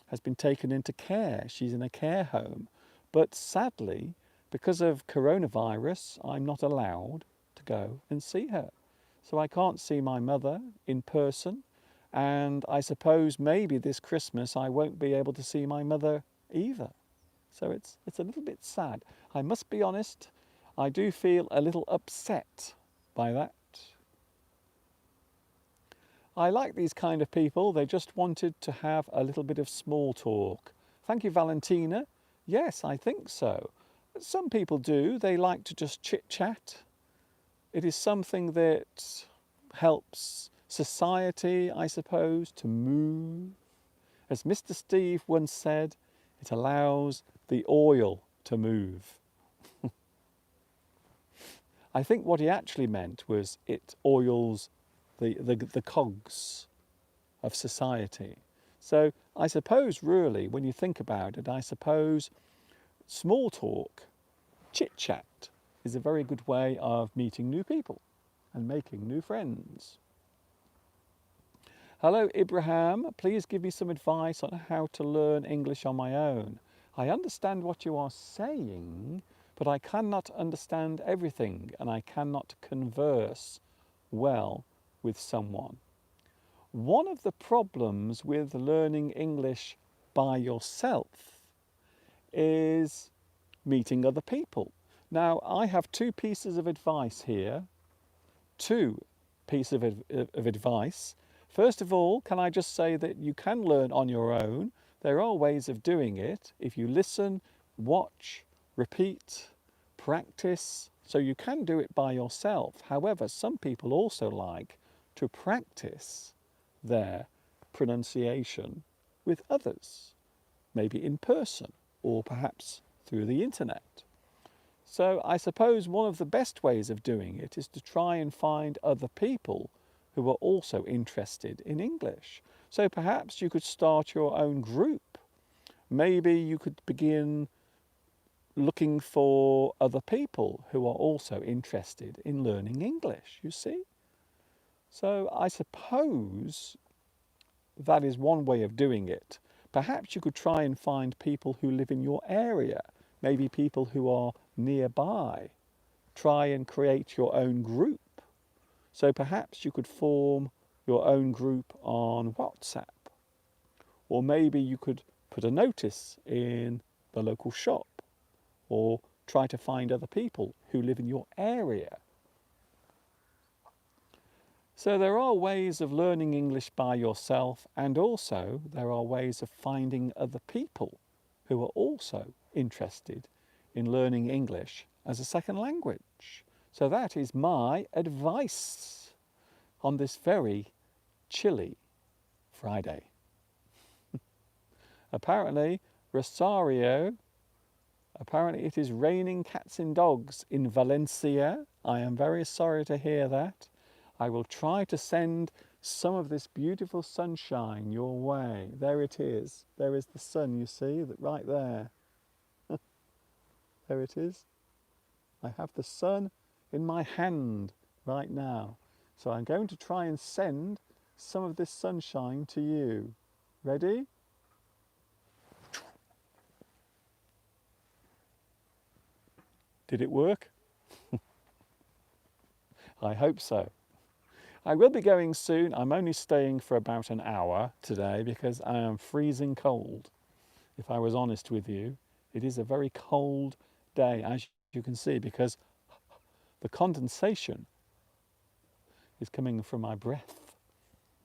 has been taken into care. She's in a care home. But sadly, because of coronavirus, I'm not allowed to go and see her. So I can't see my mother in person. And I suppose maybe this Christmas I won't be able to see my mother either. So it's a little bit sad. I must be honest, I do feel a little upset by that. I like these kind of people. They just wanted to have a little bit of small talk. Thank you, Valentina. Yes, I think so. Some people do. They like to just chit-chat. It is something that helps society, I suppose, to move. As Mr. Steve once said, it allows the oil to move. I think what he actually meant was it oils the cogs of society. So I suppose really, when you think about it, I suppose small talk, chit-chat, is a very good way of meeting new people and making new friends. Hello, Ibrahim. Please give me some advice on how to learn English on my own. I understand what you are saying, but I cannot understand everything and I cannot converse well with someone. One of the problems with learning English by yourself is meeting other people. Now, I have two pieces of advice here. Two pieces of advice. First of all, can I just say that you can learn on your own. There are ways of doing it if you listen, watch, repeat, practice. So you can do it by yourself. However, some people also like to practice their pronunciation with others, maybe in person or perhaps through the internet. So I suppose one of the best ways of doing it is to try and find other people who are also interested in English. So perhaps you could start your own group. Maybe you could begin looking for other people who are also interested in learning English, you see? So I suppose that is one way of doing it. Perhaps you could try and find people who live in your area, maybe people who are nearby. Try and create your own group. So perhaps you could form your own group on WhatsApp. Or maybe you could put a notice in the local shop or try to find other people who live in your area. So there are ways of learning English by yourself, and also there are ways of finding other people who are also interested in learning English as a second language. So that is my advice on this very chilly Friday. Apparently, Rosario, apparently it is raining cats and dogs in Valencia. I am very sorry to hear that. I will try to send some of this beautiful sunshine your way. There it is. There is the sun, you see, right there. There it is. I have the sun in my hand right now. So I'm going to try and send some of this sunshine to you. Ready? Did it work? I hope so. I will be going soon. I'm only staying for about an hour today because I am freezing cold. If I was honest with you, it is a very cold day, as you can see, because the condensation is coming from my breath,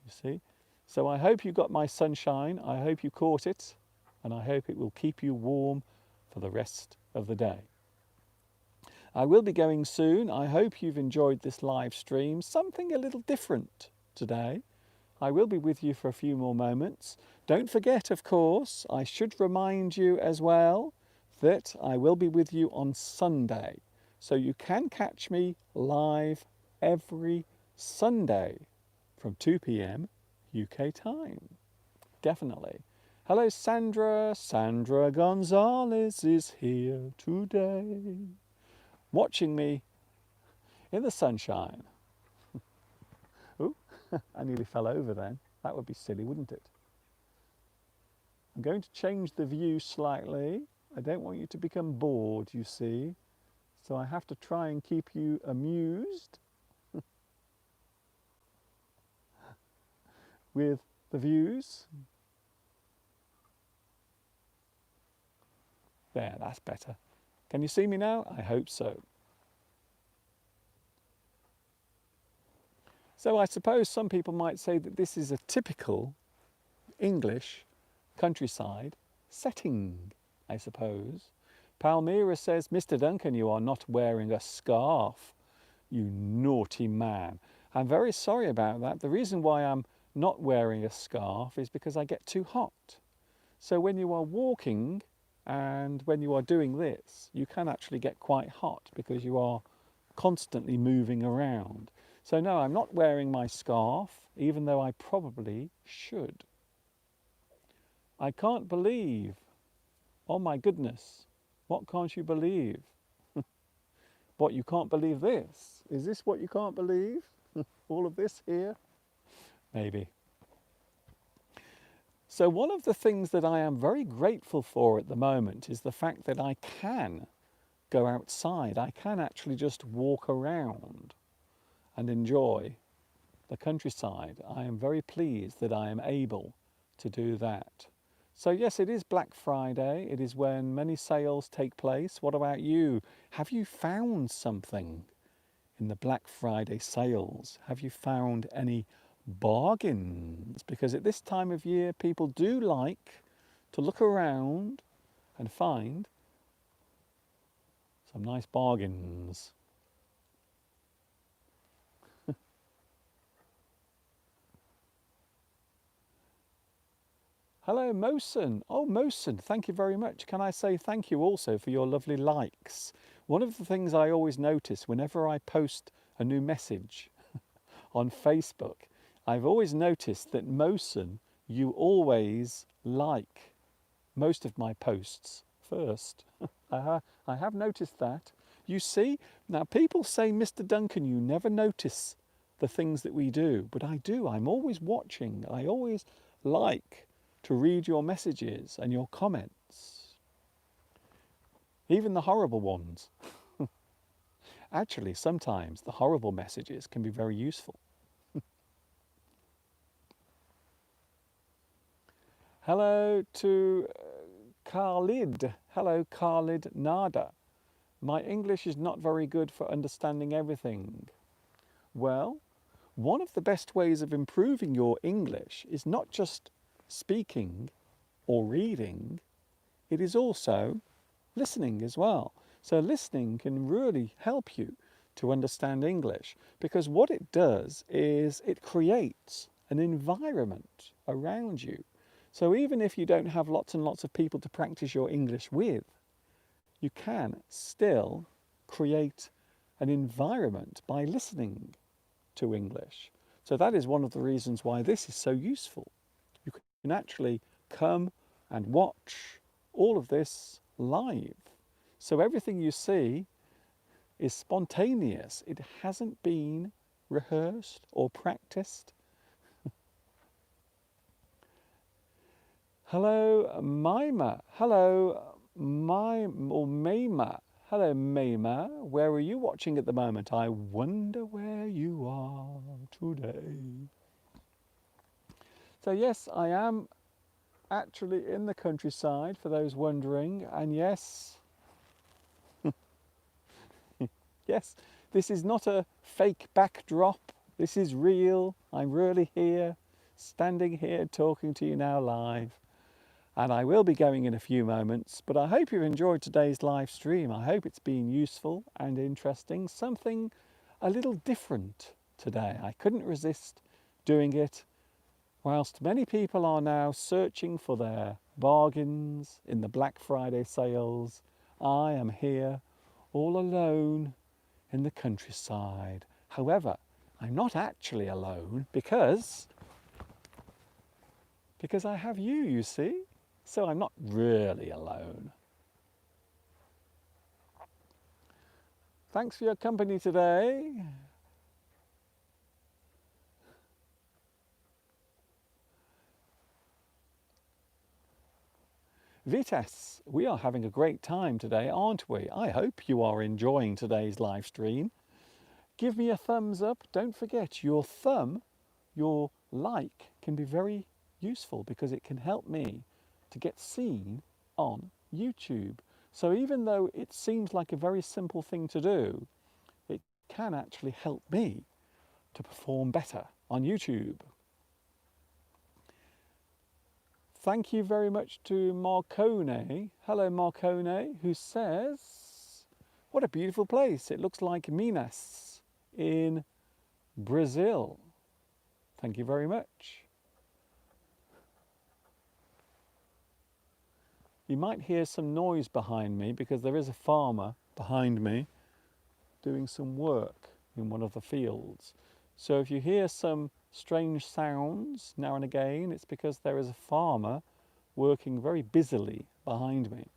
you see. So I hope you got my sunshine. I hope you caught it, and I hope it will keep you warm for the rest of the day. I will be going soon. I hope you've enjoyed this live stream, something a little different today. I will be with you for a few more moments. Don't forget, of course, I should remind you as well that I will be with you on Sunday. So you can catch me live every Sunday from 2 p.m. UK time. Definitely. Hello, Sandra. Sandra Gonzalez is here today, watching me in the sunshine. Ooh, I nearly fell over then. That would be silly, wouldn't it? I'm going to change the view slightly. I don't want you to become bored, you see. So I have to try and keep you amused with the views. There, that's better. Can you see me now? I hope so. So I suppose some people might say that this is a typical English countryside setting, I suppose. Palmyra says, Mr. Duncan, you are not wearing a scarf, you naughty man. I'm very sorry about that. The reason why I'm not wearing a scarf is because I get too hot. So when you are walking and when you are doing this, you can actually get quite hot because you are constantly moving around. So no, I'm not wearing my scarf, even though I probably should. I can't believe. Oh my goodness. What can't you believe? What, you can't believe this? Is this what you can't believe? All of this here? Maybe. So one of the things that I am very grateful for at the moment is the fact that I can go outside. I can actually just walk around and enjoy the countryside. I am very pleased that I am able to do that. So yes, it is Black Friday. It is when many sales take place. What about you? Have you found something in the Black Friday sales? Have you found any bargains? Because at this time of year, people do like to look around and find some nice bargains. Hello, Mosen. Oh, Mosen, thank you very much. Can I say thank you also for your lovely likes? One of the things I always notice whenever I post a new message on Facebook, I've always noticed that Mosen, you always like most of my posts first. I have noticed that. You see, now people say, Mr. Duncan, you never notice the things that we do, but I do. I'm always watching. I always like to read your messages and your comments, even the horrible ones. Actually, sometimes the horrible messages can be very useful. Hello to Khalid. Hello, Khalid Nada. My English is not very good for understanding everything. Well, one of the best ways of improving your English is not just speaking or reading, it is also listening as well. So listening can really help you to understand English, because what it does is it creates an environment around you. So even if you don't have lots and lots of people to practice your English with, you can still create an environment by listening to English. So that is one of the reasons why this is so useful. You can actually come and watch all of this live. So everything you see is spontaneous. It hasn't been rehearsed or practiced. Hello, Maima. Hello, Maima. Hello, Maima. Where are you watching at the moment? I wonder where you are today. So yes, I am actually in the countryside, for those wondering, and yes, yes, this is not a fake backdrop. This is real. I'm really here, standing here talking to you now live. And I will be going in a few moments, but I hope you've enjoyed today's live stream. I hope it's been useful and interesting, something a little different today. I couldn't resist doing it. Whilst many people are now searching for their bargains in the Black Friday sales, I am here all alone in the countryside. However, I'm not actually alone because I have you see? So I'm not really alone. Thanks for your company today. Vitas, we are having a great time today, aren't we? I hope you are enjoying today's live stream. Give me a thumbs up. Don't forget, your thumb, your like, can be very useful because it can help me to get seen on YouTube. So even though it seems like a very simple thing to do, it can actually help me to perform better on YouTube. Thank you very much to Marcone. Hello Marcone, who says, what a beautiful place. It looks like Minas in Brazil. Thank you very much. You might hear some noise behind me because there is a farmer behind me doing some work in one of the fields. So if you hear some strange sounds now and again, it's because there is a farmer working very busily behind me.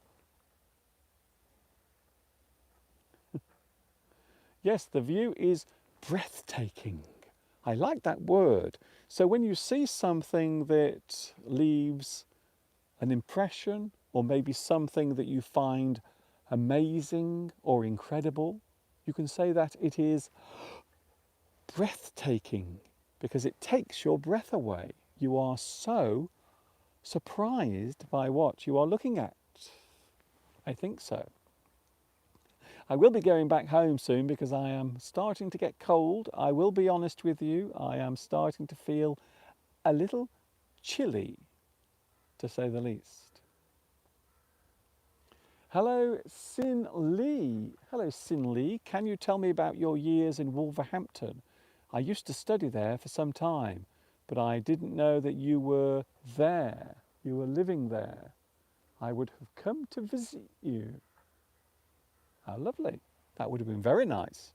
Yes, the view is breathtaking. I like that word. So when you see something that leaves an impression, or maybe something that you find amazing or incredible, you can say that it is breathtaking because it takes your breath away. You are so surprised by what you are looking at. I think so. I will be going back home soon because I am starting to get cold. I will be honest with you, I am starting to feel a little chilly, to say the least. Hello, Sin Lee. Hello, Sin Lee. Can you tell me about your years in Wolverhampton? I used to study there for some time, but I didn't know that you were there. You were living there. I would have come to visit you. How lovely. That would have been very nice.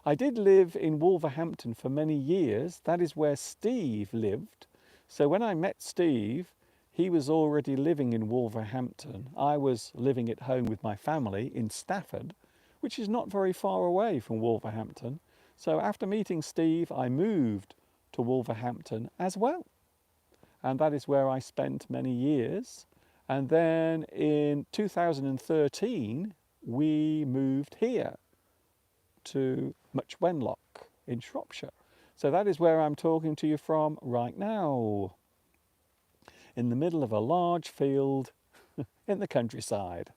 I did live in Wolverhampton for many years. That is where Steve lived. So when I met Steve, he was already living in Wolverhampton. I was living at home with my family in Stafford, which is not very far away from Wolverhampton. So after meeting Steve, I moved to Wolverhampton as well. And that is where I spent many years. And then in 2013, we moved here to Much Wenlock in Shropshire. So that is where I'm talking to you from right now, in the middle of a large field in the countryside,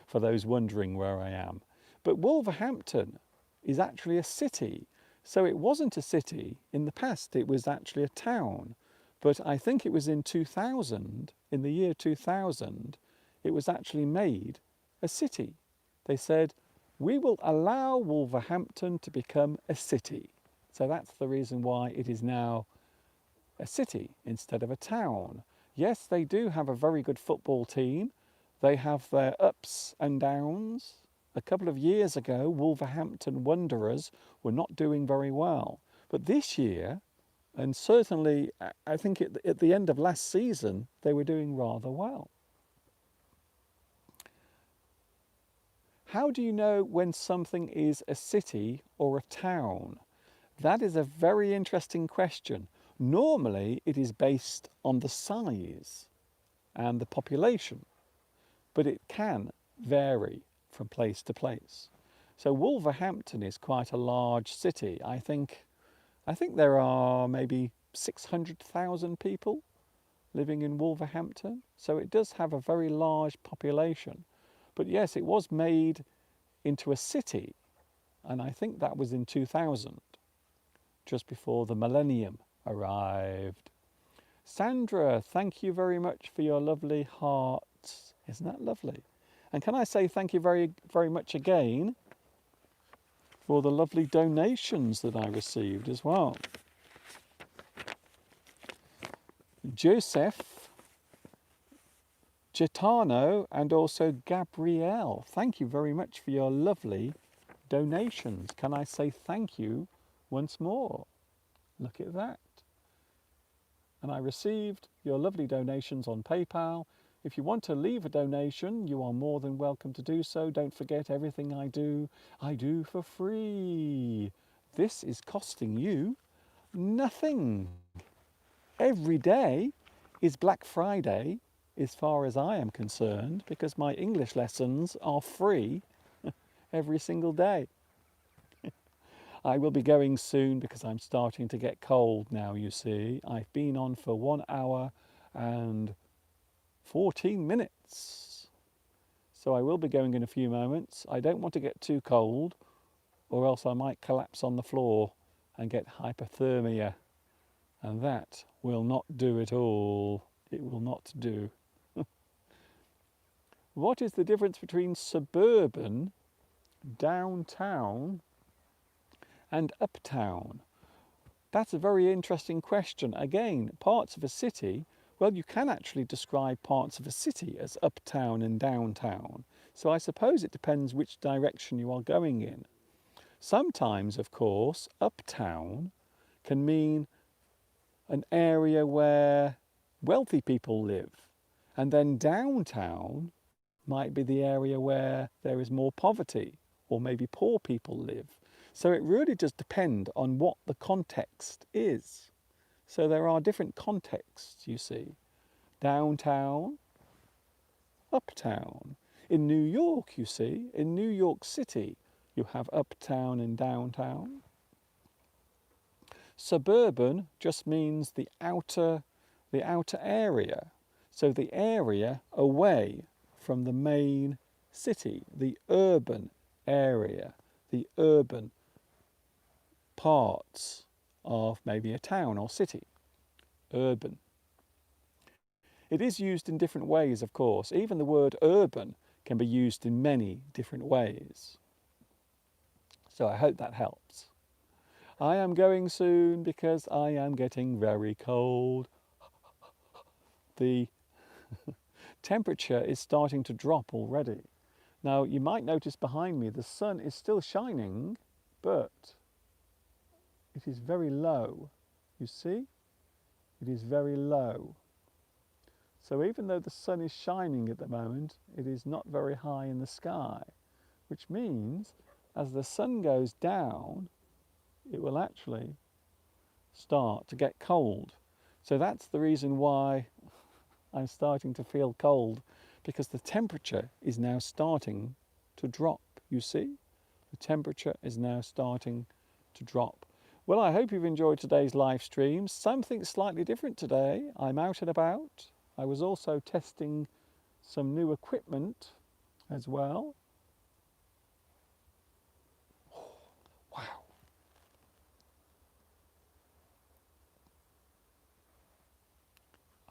for those wondering where I am. But Wolverhampton is actually a city. So it wasn't a city in the past, it was actually a town. But I think it was in 2000, in the year 2000, it was actually made a city. They said, we will allow Wolverhampton to become a city. So that's the reason why it is now a city instead of a town. Yes, they do have a very good football team. They have their ups and downs. A couple of years ago, Wolverhampton Wanderers were not doing very well. But this year, and certainly I think at the end of last season, they were doing rather well. How do you know when something is a city or a town? That is a very interesting question. Normally, it is based on the size and the population, but it can vary from place to place. So Wolverhampton is quite a large city. I think there are maybe 600,000 people living in Wolverhampton. So it does have a very large population. But yes, it was made into a city, and I think that was in 2000, just before the millennium arrived. Sandra, thank you very much for your lovely hearts. Isn't that lovely? And can I say thank you very, very much again for the lovely donations that I received as well. Joseph, Gitano, and also Gabrielle, thank you very much for your lovely donations. Can I say thank you once more? Look at that. And I received your lovely donations on PayPal. If you want to leave a donation, you are more than welcome to do so. Don't forget, everything I do for free. This is costing you nothing. Every day is Black Friday, as far as I am concerned, because my English lessons are free every single day. I will be going soon because I'm starting to get cold now, you see. I've been on for 1 hour and 14 minutes. So I will be going in a few moments. I don't want to get too cold or else I might collapse on the floor and get hypothermia. And that will not do at all. It will not do. What is the difference between suburban, downtown, and uptown? That's a very interesting question. Again, parts of a city, well, you can actually describe parts of a city as uptown and downtown. So I suppose it depends which direction you are going in. Sometimes, of course, uptown can mean an area where wealthy people live. And then downtown might be the area where there is more poverty or maybe poor people live. So it really does depend on what the context is. So there are different contexts, you see. Downtown, uptown. In New York, you see, in New York City, you have uptown and downtown. Suburban just means the outer area. So the area away from the main city, the urban area, the urban parts of maybe a town or city. Urban. It is used in different ways, of course. Even the word urban can be used in many different ways. So I hope that helps. I am going soon because I am getting very cold. The temperature is starting to drop already. Now you might notice behind me the sun is still shining, but it is very low. You see? It is very low. So even though the sun is shining at the moment, it is not very high in the sky, which means as the sun goes down, it will actually start to get cold. So that's the reason why I'm starting to feel cold, because the temperature is now starting to drop. You see? The temperature is now starting to drop. Well, I hope you've enjoyed today's live stream. Something slightly different today. I'm out and about. I was also testing some new equipment as well. Wow.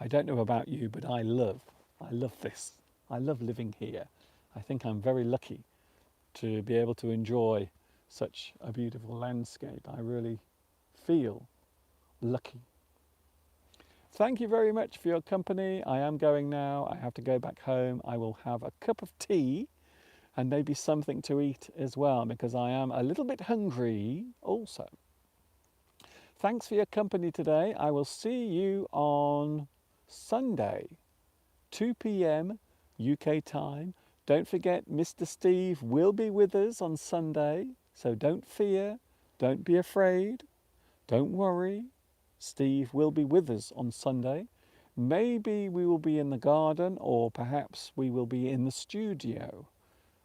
I don't know about you, but I love this. I love living here. I think I'm very lucky to be able to enjoy such a beautiful landscape. I really feel lucky. Thank you very much for your company. I am going now. I have to go back home. I will have a cup of tea and maybe something to eat as well, because I am a little bit hungry also. Thanks for your company today. I will see you on Sunday, 2 p.m. UK time. Don't forget, Mr. Steve will be with us on Sunday, so don't fear, don't be afraid, don't worry. Steve will be with us on Sunday. Maybe we will be in the garden, or perhaps we will be in the studio.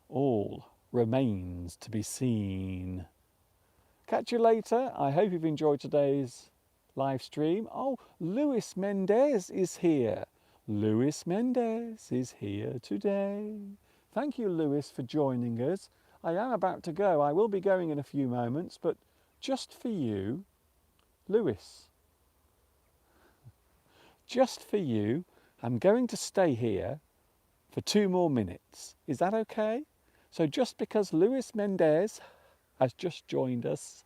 All remains to be seen. Catch you later. I hope you've enjoyed today's live stream. Oh, Luis Mendez is here. Luis Mendez is here today. Thank you, Luis, for joining us. I am about to go. I will be going in a few moments, but just for you, Luis, just for you, I'm going to stay here for 2 more minutes. Is that okay? So just because Luis Mendez has just joined us,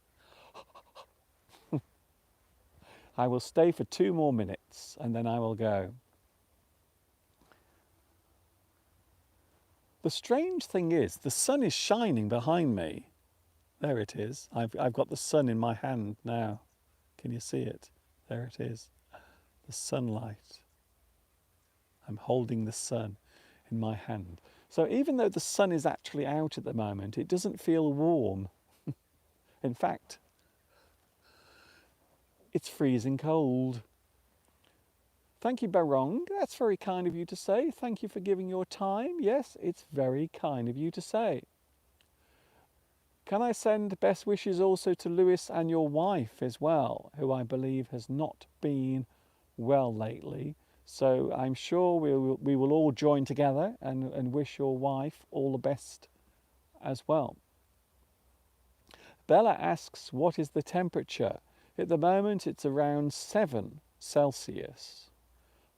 I will stay for 2 more minutes and then I will go. The strange thing is, the sun is shining behind me. There it is. I've got the sun in my hand now. Can you see it? There it is. The sunlight. I'm holding the sun in my hand. So even though the sun is actually out at the moment, it doesn't feel warm. In fact, it's freezing cold. Thank you, Barong. That's very kind of you to say. Thank you for giving your time. Yes, it's very kind of you to say. Can I send best wishes also to Lewis and your wife as well, who I believe has not been well lately. So I'm sure we will all join together and wish your wife all the best as well. Bella asks, what is the temperature? At the moment, it's around 7 Celsius.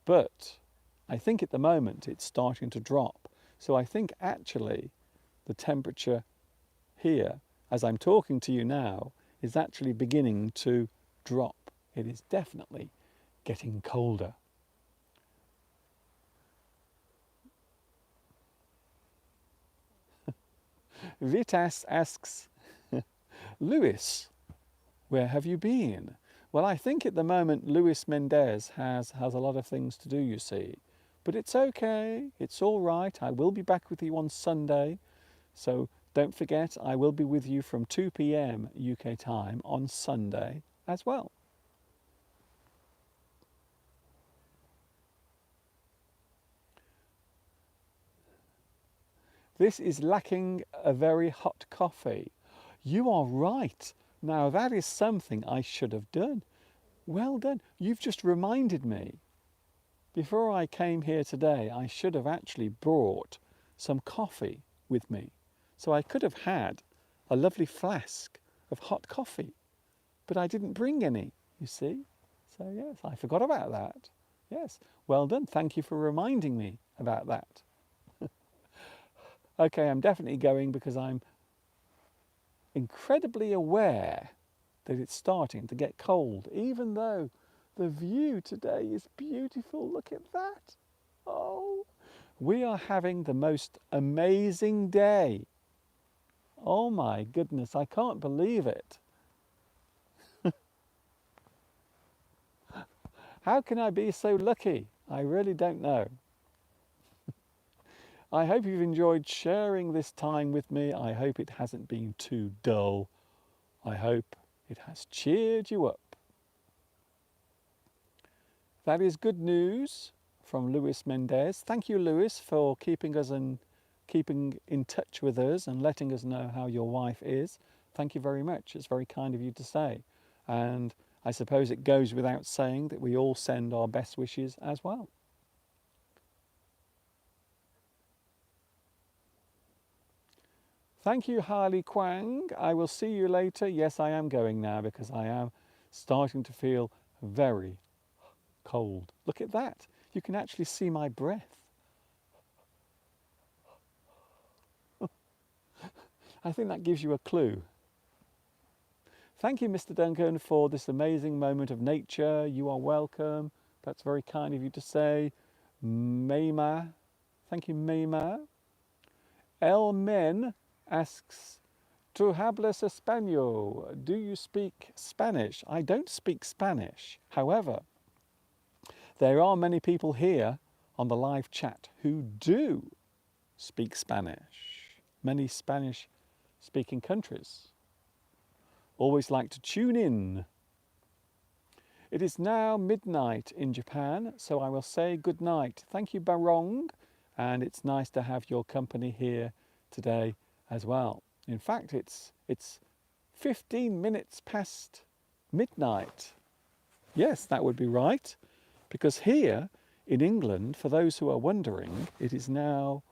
But I think at the moment it's starting to drop. So I think actually the temperature here, as I'm talking to you now, is actually beginning to drop. It is definitely getting colder. Vitas asks, Luis, where have you been? Well, I think at the moment Luis Mendez has a lot of things to do, you see. But it's okay, it's all right. I will be back with you on Sunday. So don't forget, I will be with you from 2 p.m. UK time on Sunday as well. This is lacking a very hot coffee. You are right. Now that is something I should have done. Well done. You've just reminded me. Before I came here today, I should have actually brought some coffee with me. So I could have had a lovely flask of hot coffee, but I didn't bring any, you see. So yes, I forgot about that. Yes, well done. Thank you for reminding me about that. Okay, I'm definitely going because I'm incredibly aware that it's starting to get cold, even though the view today is beautiful. Look at that. Oh, we are having the most amazing day. Oh my goodness, I can't believe it. How can I be so lucky? I really don't know. I hope you've enjoyed sharing this time with me. I hope it hasn't been too dull. I hope it has cheered you up. That is good news from Luis Mendez. Thank you, Luis, for keeping in touch with us and letting us know how your wife is. Thank you very much. It's very kind of you to say. And I suppose it goes without saying that we all send our best wishes as well. Thank you, Harley Kwang. I will see you later. Yes, I am going now because I am starting to feel very cold. Look at that. You can actually see my breath. I think that gives you a clue. Thank you, Mr. Duncan, for this amazing moment of nature. You are welcome. That's very kind of you to say. Mayma. Thank you, Mayma. El Men asks, "Tu hablas español? Do you speak Spanish?" I don't speak Spanish. However, there are many people here on the live chat who do speak Spanish. Many Spanish-speaking countries always like to tune in. It is now midnight in Japan, so I will say good night. Thank you, Barong, and it's nice to have your company here today as well. In fact, it's 15 minutes past midnight. Yes, that would be right, because here in England, for those who are wondering, it is now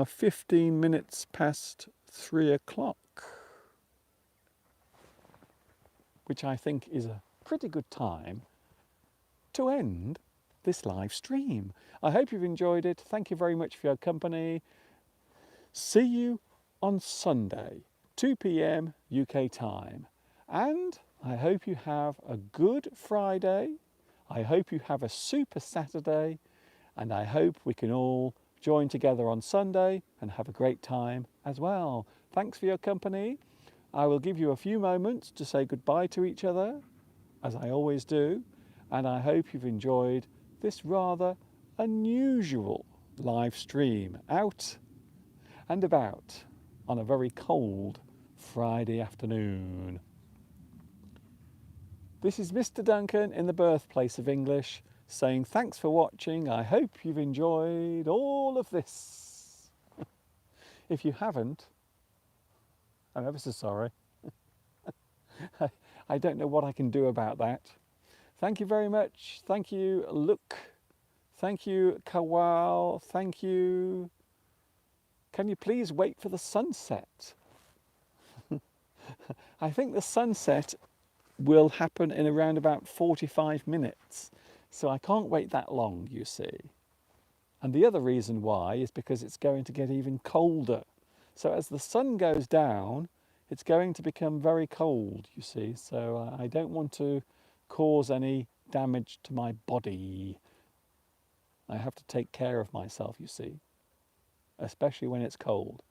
15 minutes past 3 o'clock, which I think is a pretty good time to end this live stream. I hope you've enjoyed it. Thank you very much for your company. See you on Sunday, 2 p.m. UK time. And I hope you have a good Friday. I hope you have a super Saturday. And I hope we can all join together on Sunday and have a great time as well. Thanks for your company. I will give you a few moments to say goodbye to each other, as I always do. And I hope you've enjoyed this rather unusual live stream out and about on a very cold Friday afternoon. This is Mr. Duncan in the birthplace of English saying thanks for watching. I hope you've enjoyed all of this. If you haven't, I'm ever so sorry. I don't know what I can do about that. Thank you very much. Thank you, Luke. Thank you, Kawal. Thank you, Can you please wait for the sunset? I think the sunset will happen in around about 45 minutes. So I can't wait that long, you see. And the other reason why is because it's going to get even colder. So as the sun goes down, it's going to become very cold, you see. So I don't want to cause any damage to my body. I have to take care of myself, you see, especially when it's cold.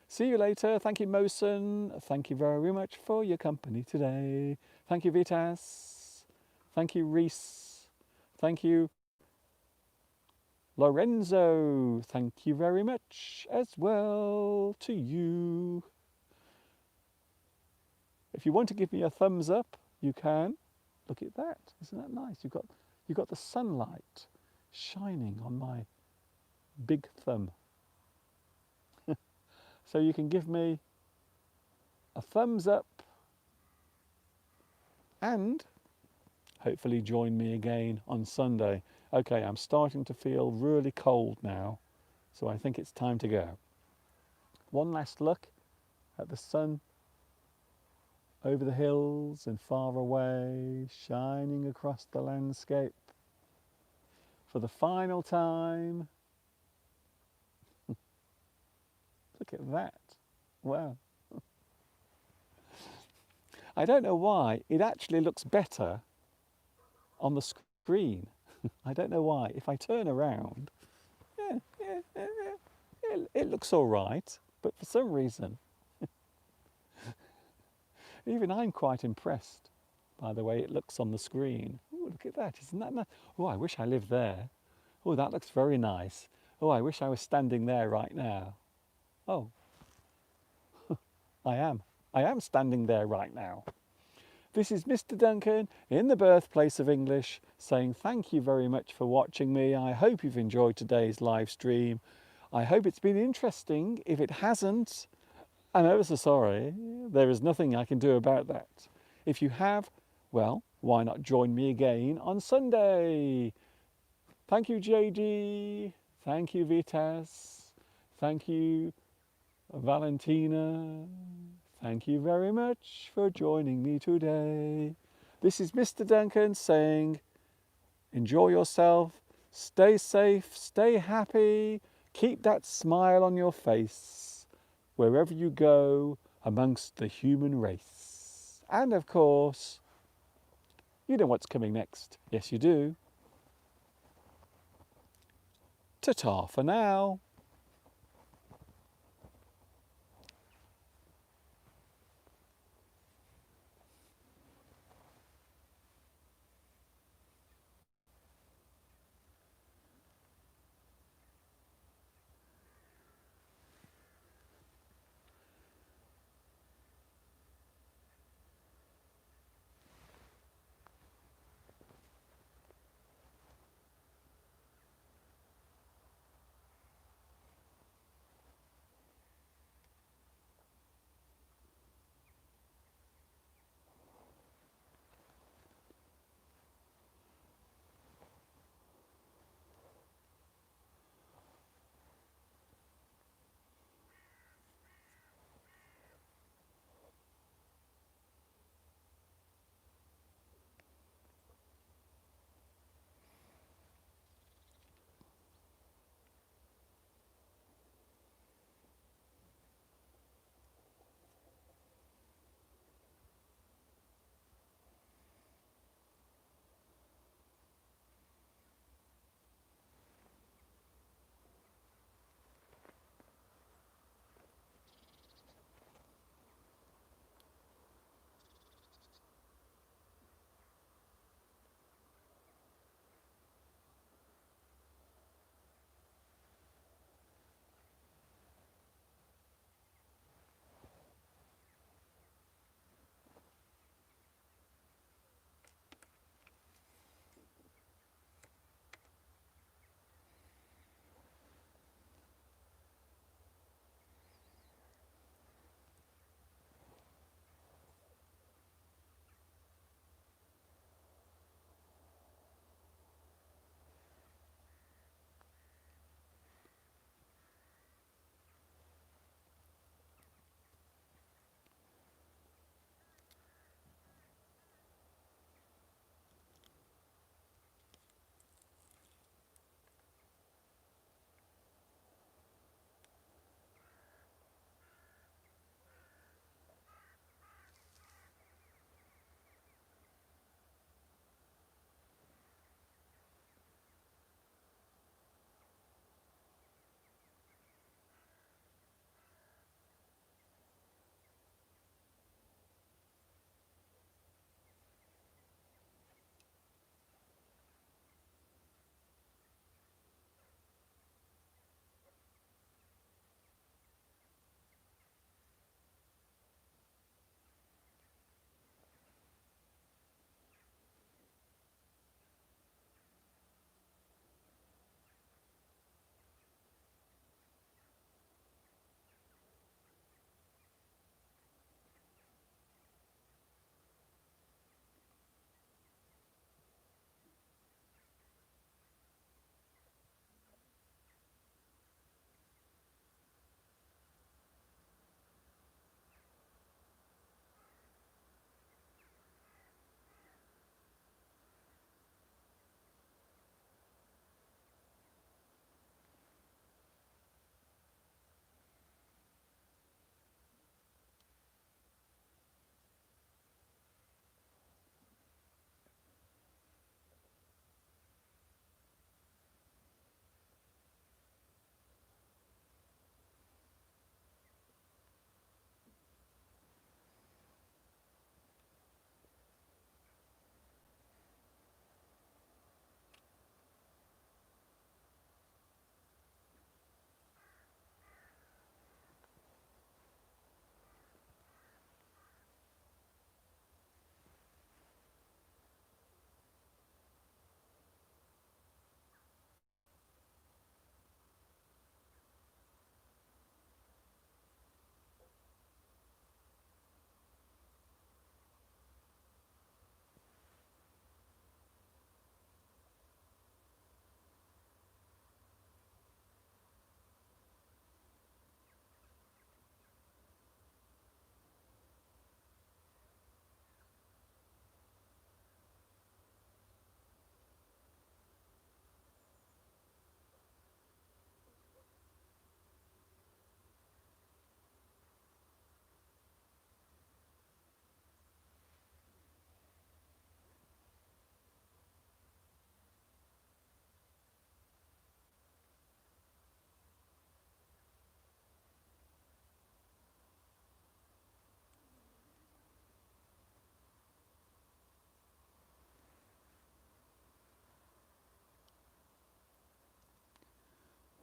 See you later. Thank you, Mosen. Thank you very much for your company today. Thank you, Vitas. Thank you, Reese. Thank you, Lorenzo. Thank you very much as well to you. If you want to give me a thumbs up, you can. Look at that. Isn't that nice? You've got the sunlight shining on my big thumb. So you can give me a thumbs up and hopefully join me again on Sunday. Okay, I'm starting to feel really cold now, so I think it's time to go. One last look at the sun over the hills and far away, shining across the landscape for the final time. Look at that. Wow. I don't know why, it actually looks better on the screen. I don't know why. If I turn around, it looks all right, but for some reason, even I'm quite impressed by the way it looks on the screen. Oh, look at that, isn't that nice? Oh, I wish I lived there. Oh, that looks very nice. Oh, I wish I was standing there right now. Oh, I am standing there right now. This is Mr. Duncan in the birthplace of English saying thank you very much for watching me. I hope you've enjoyed today's live stream. I hope it's been interesting. If it hasn't, I'm ever so sorry. There is nothing I can do about that. If you have, well, why not join me again on Sunday? Thank you, JD. Thank you, Vitas. Thank you, Valentina. Thank you very much for joining me today. This is Mr. Duncan saying, enjoy yourself, stay safe, stay happy, keep that smile on your face wherever you go amongst the human race. And of course, you know what's coming next. Yes, you do. Ta-ta for now.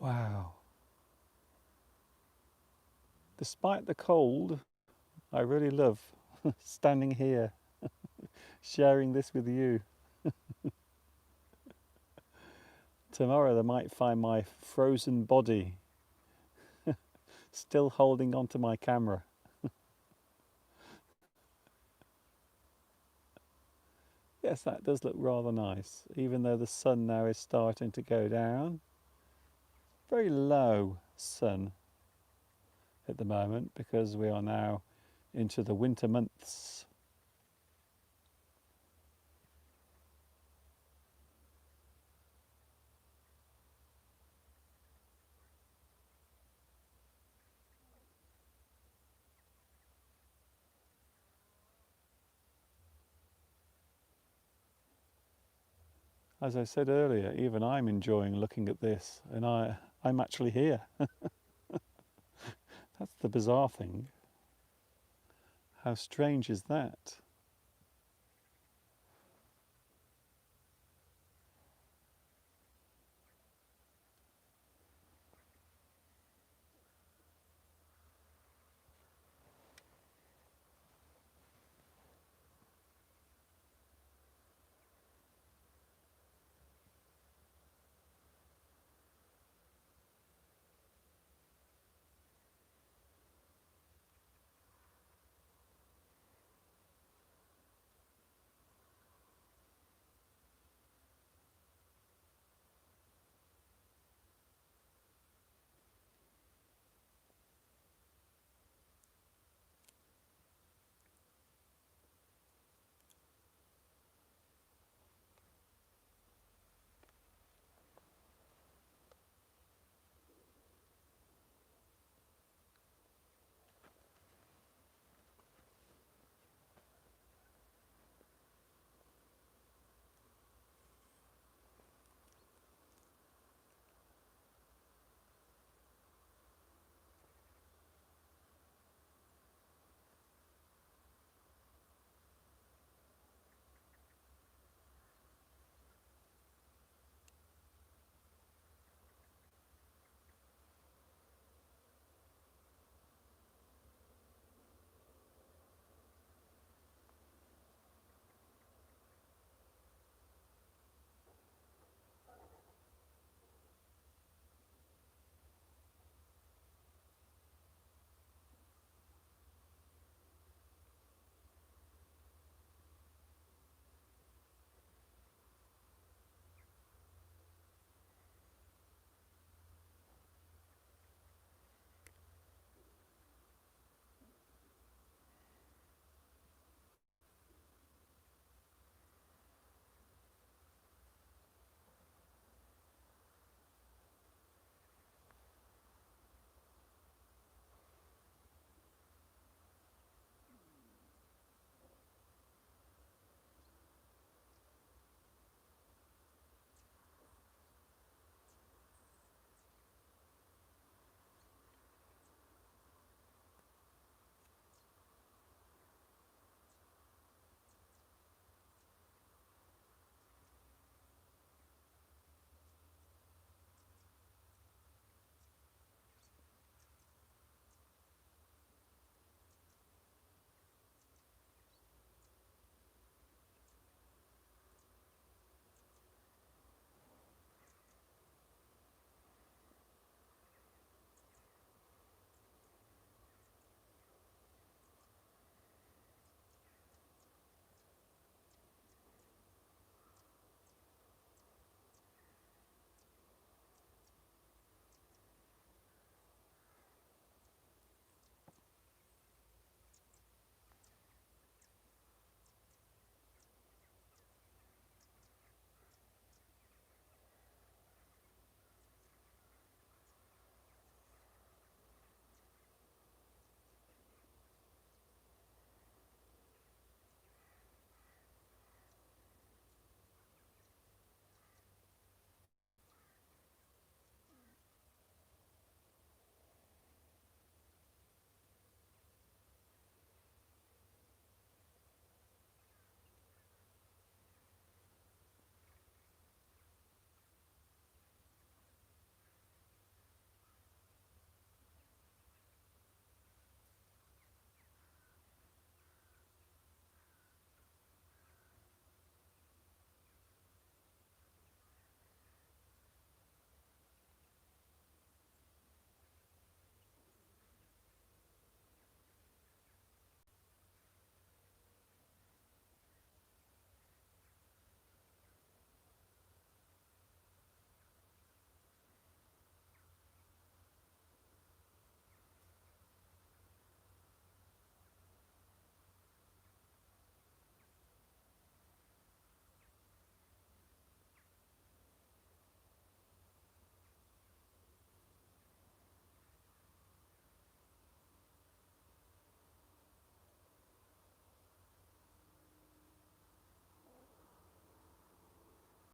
Wow. Despite the cold, I really love standing here, sharing this with you. Tomorrow they might find my frozen body still holding onto my camera. Yes, that does look rather nice, even though the sun now is starting to go down. Very low sun at the moment because we are now into the winter months. As I said earlier, even I'm enjoying looking at this, and I'm actually here. That's the bizarre thing. How strange is that?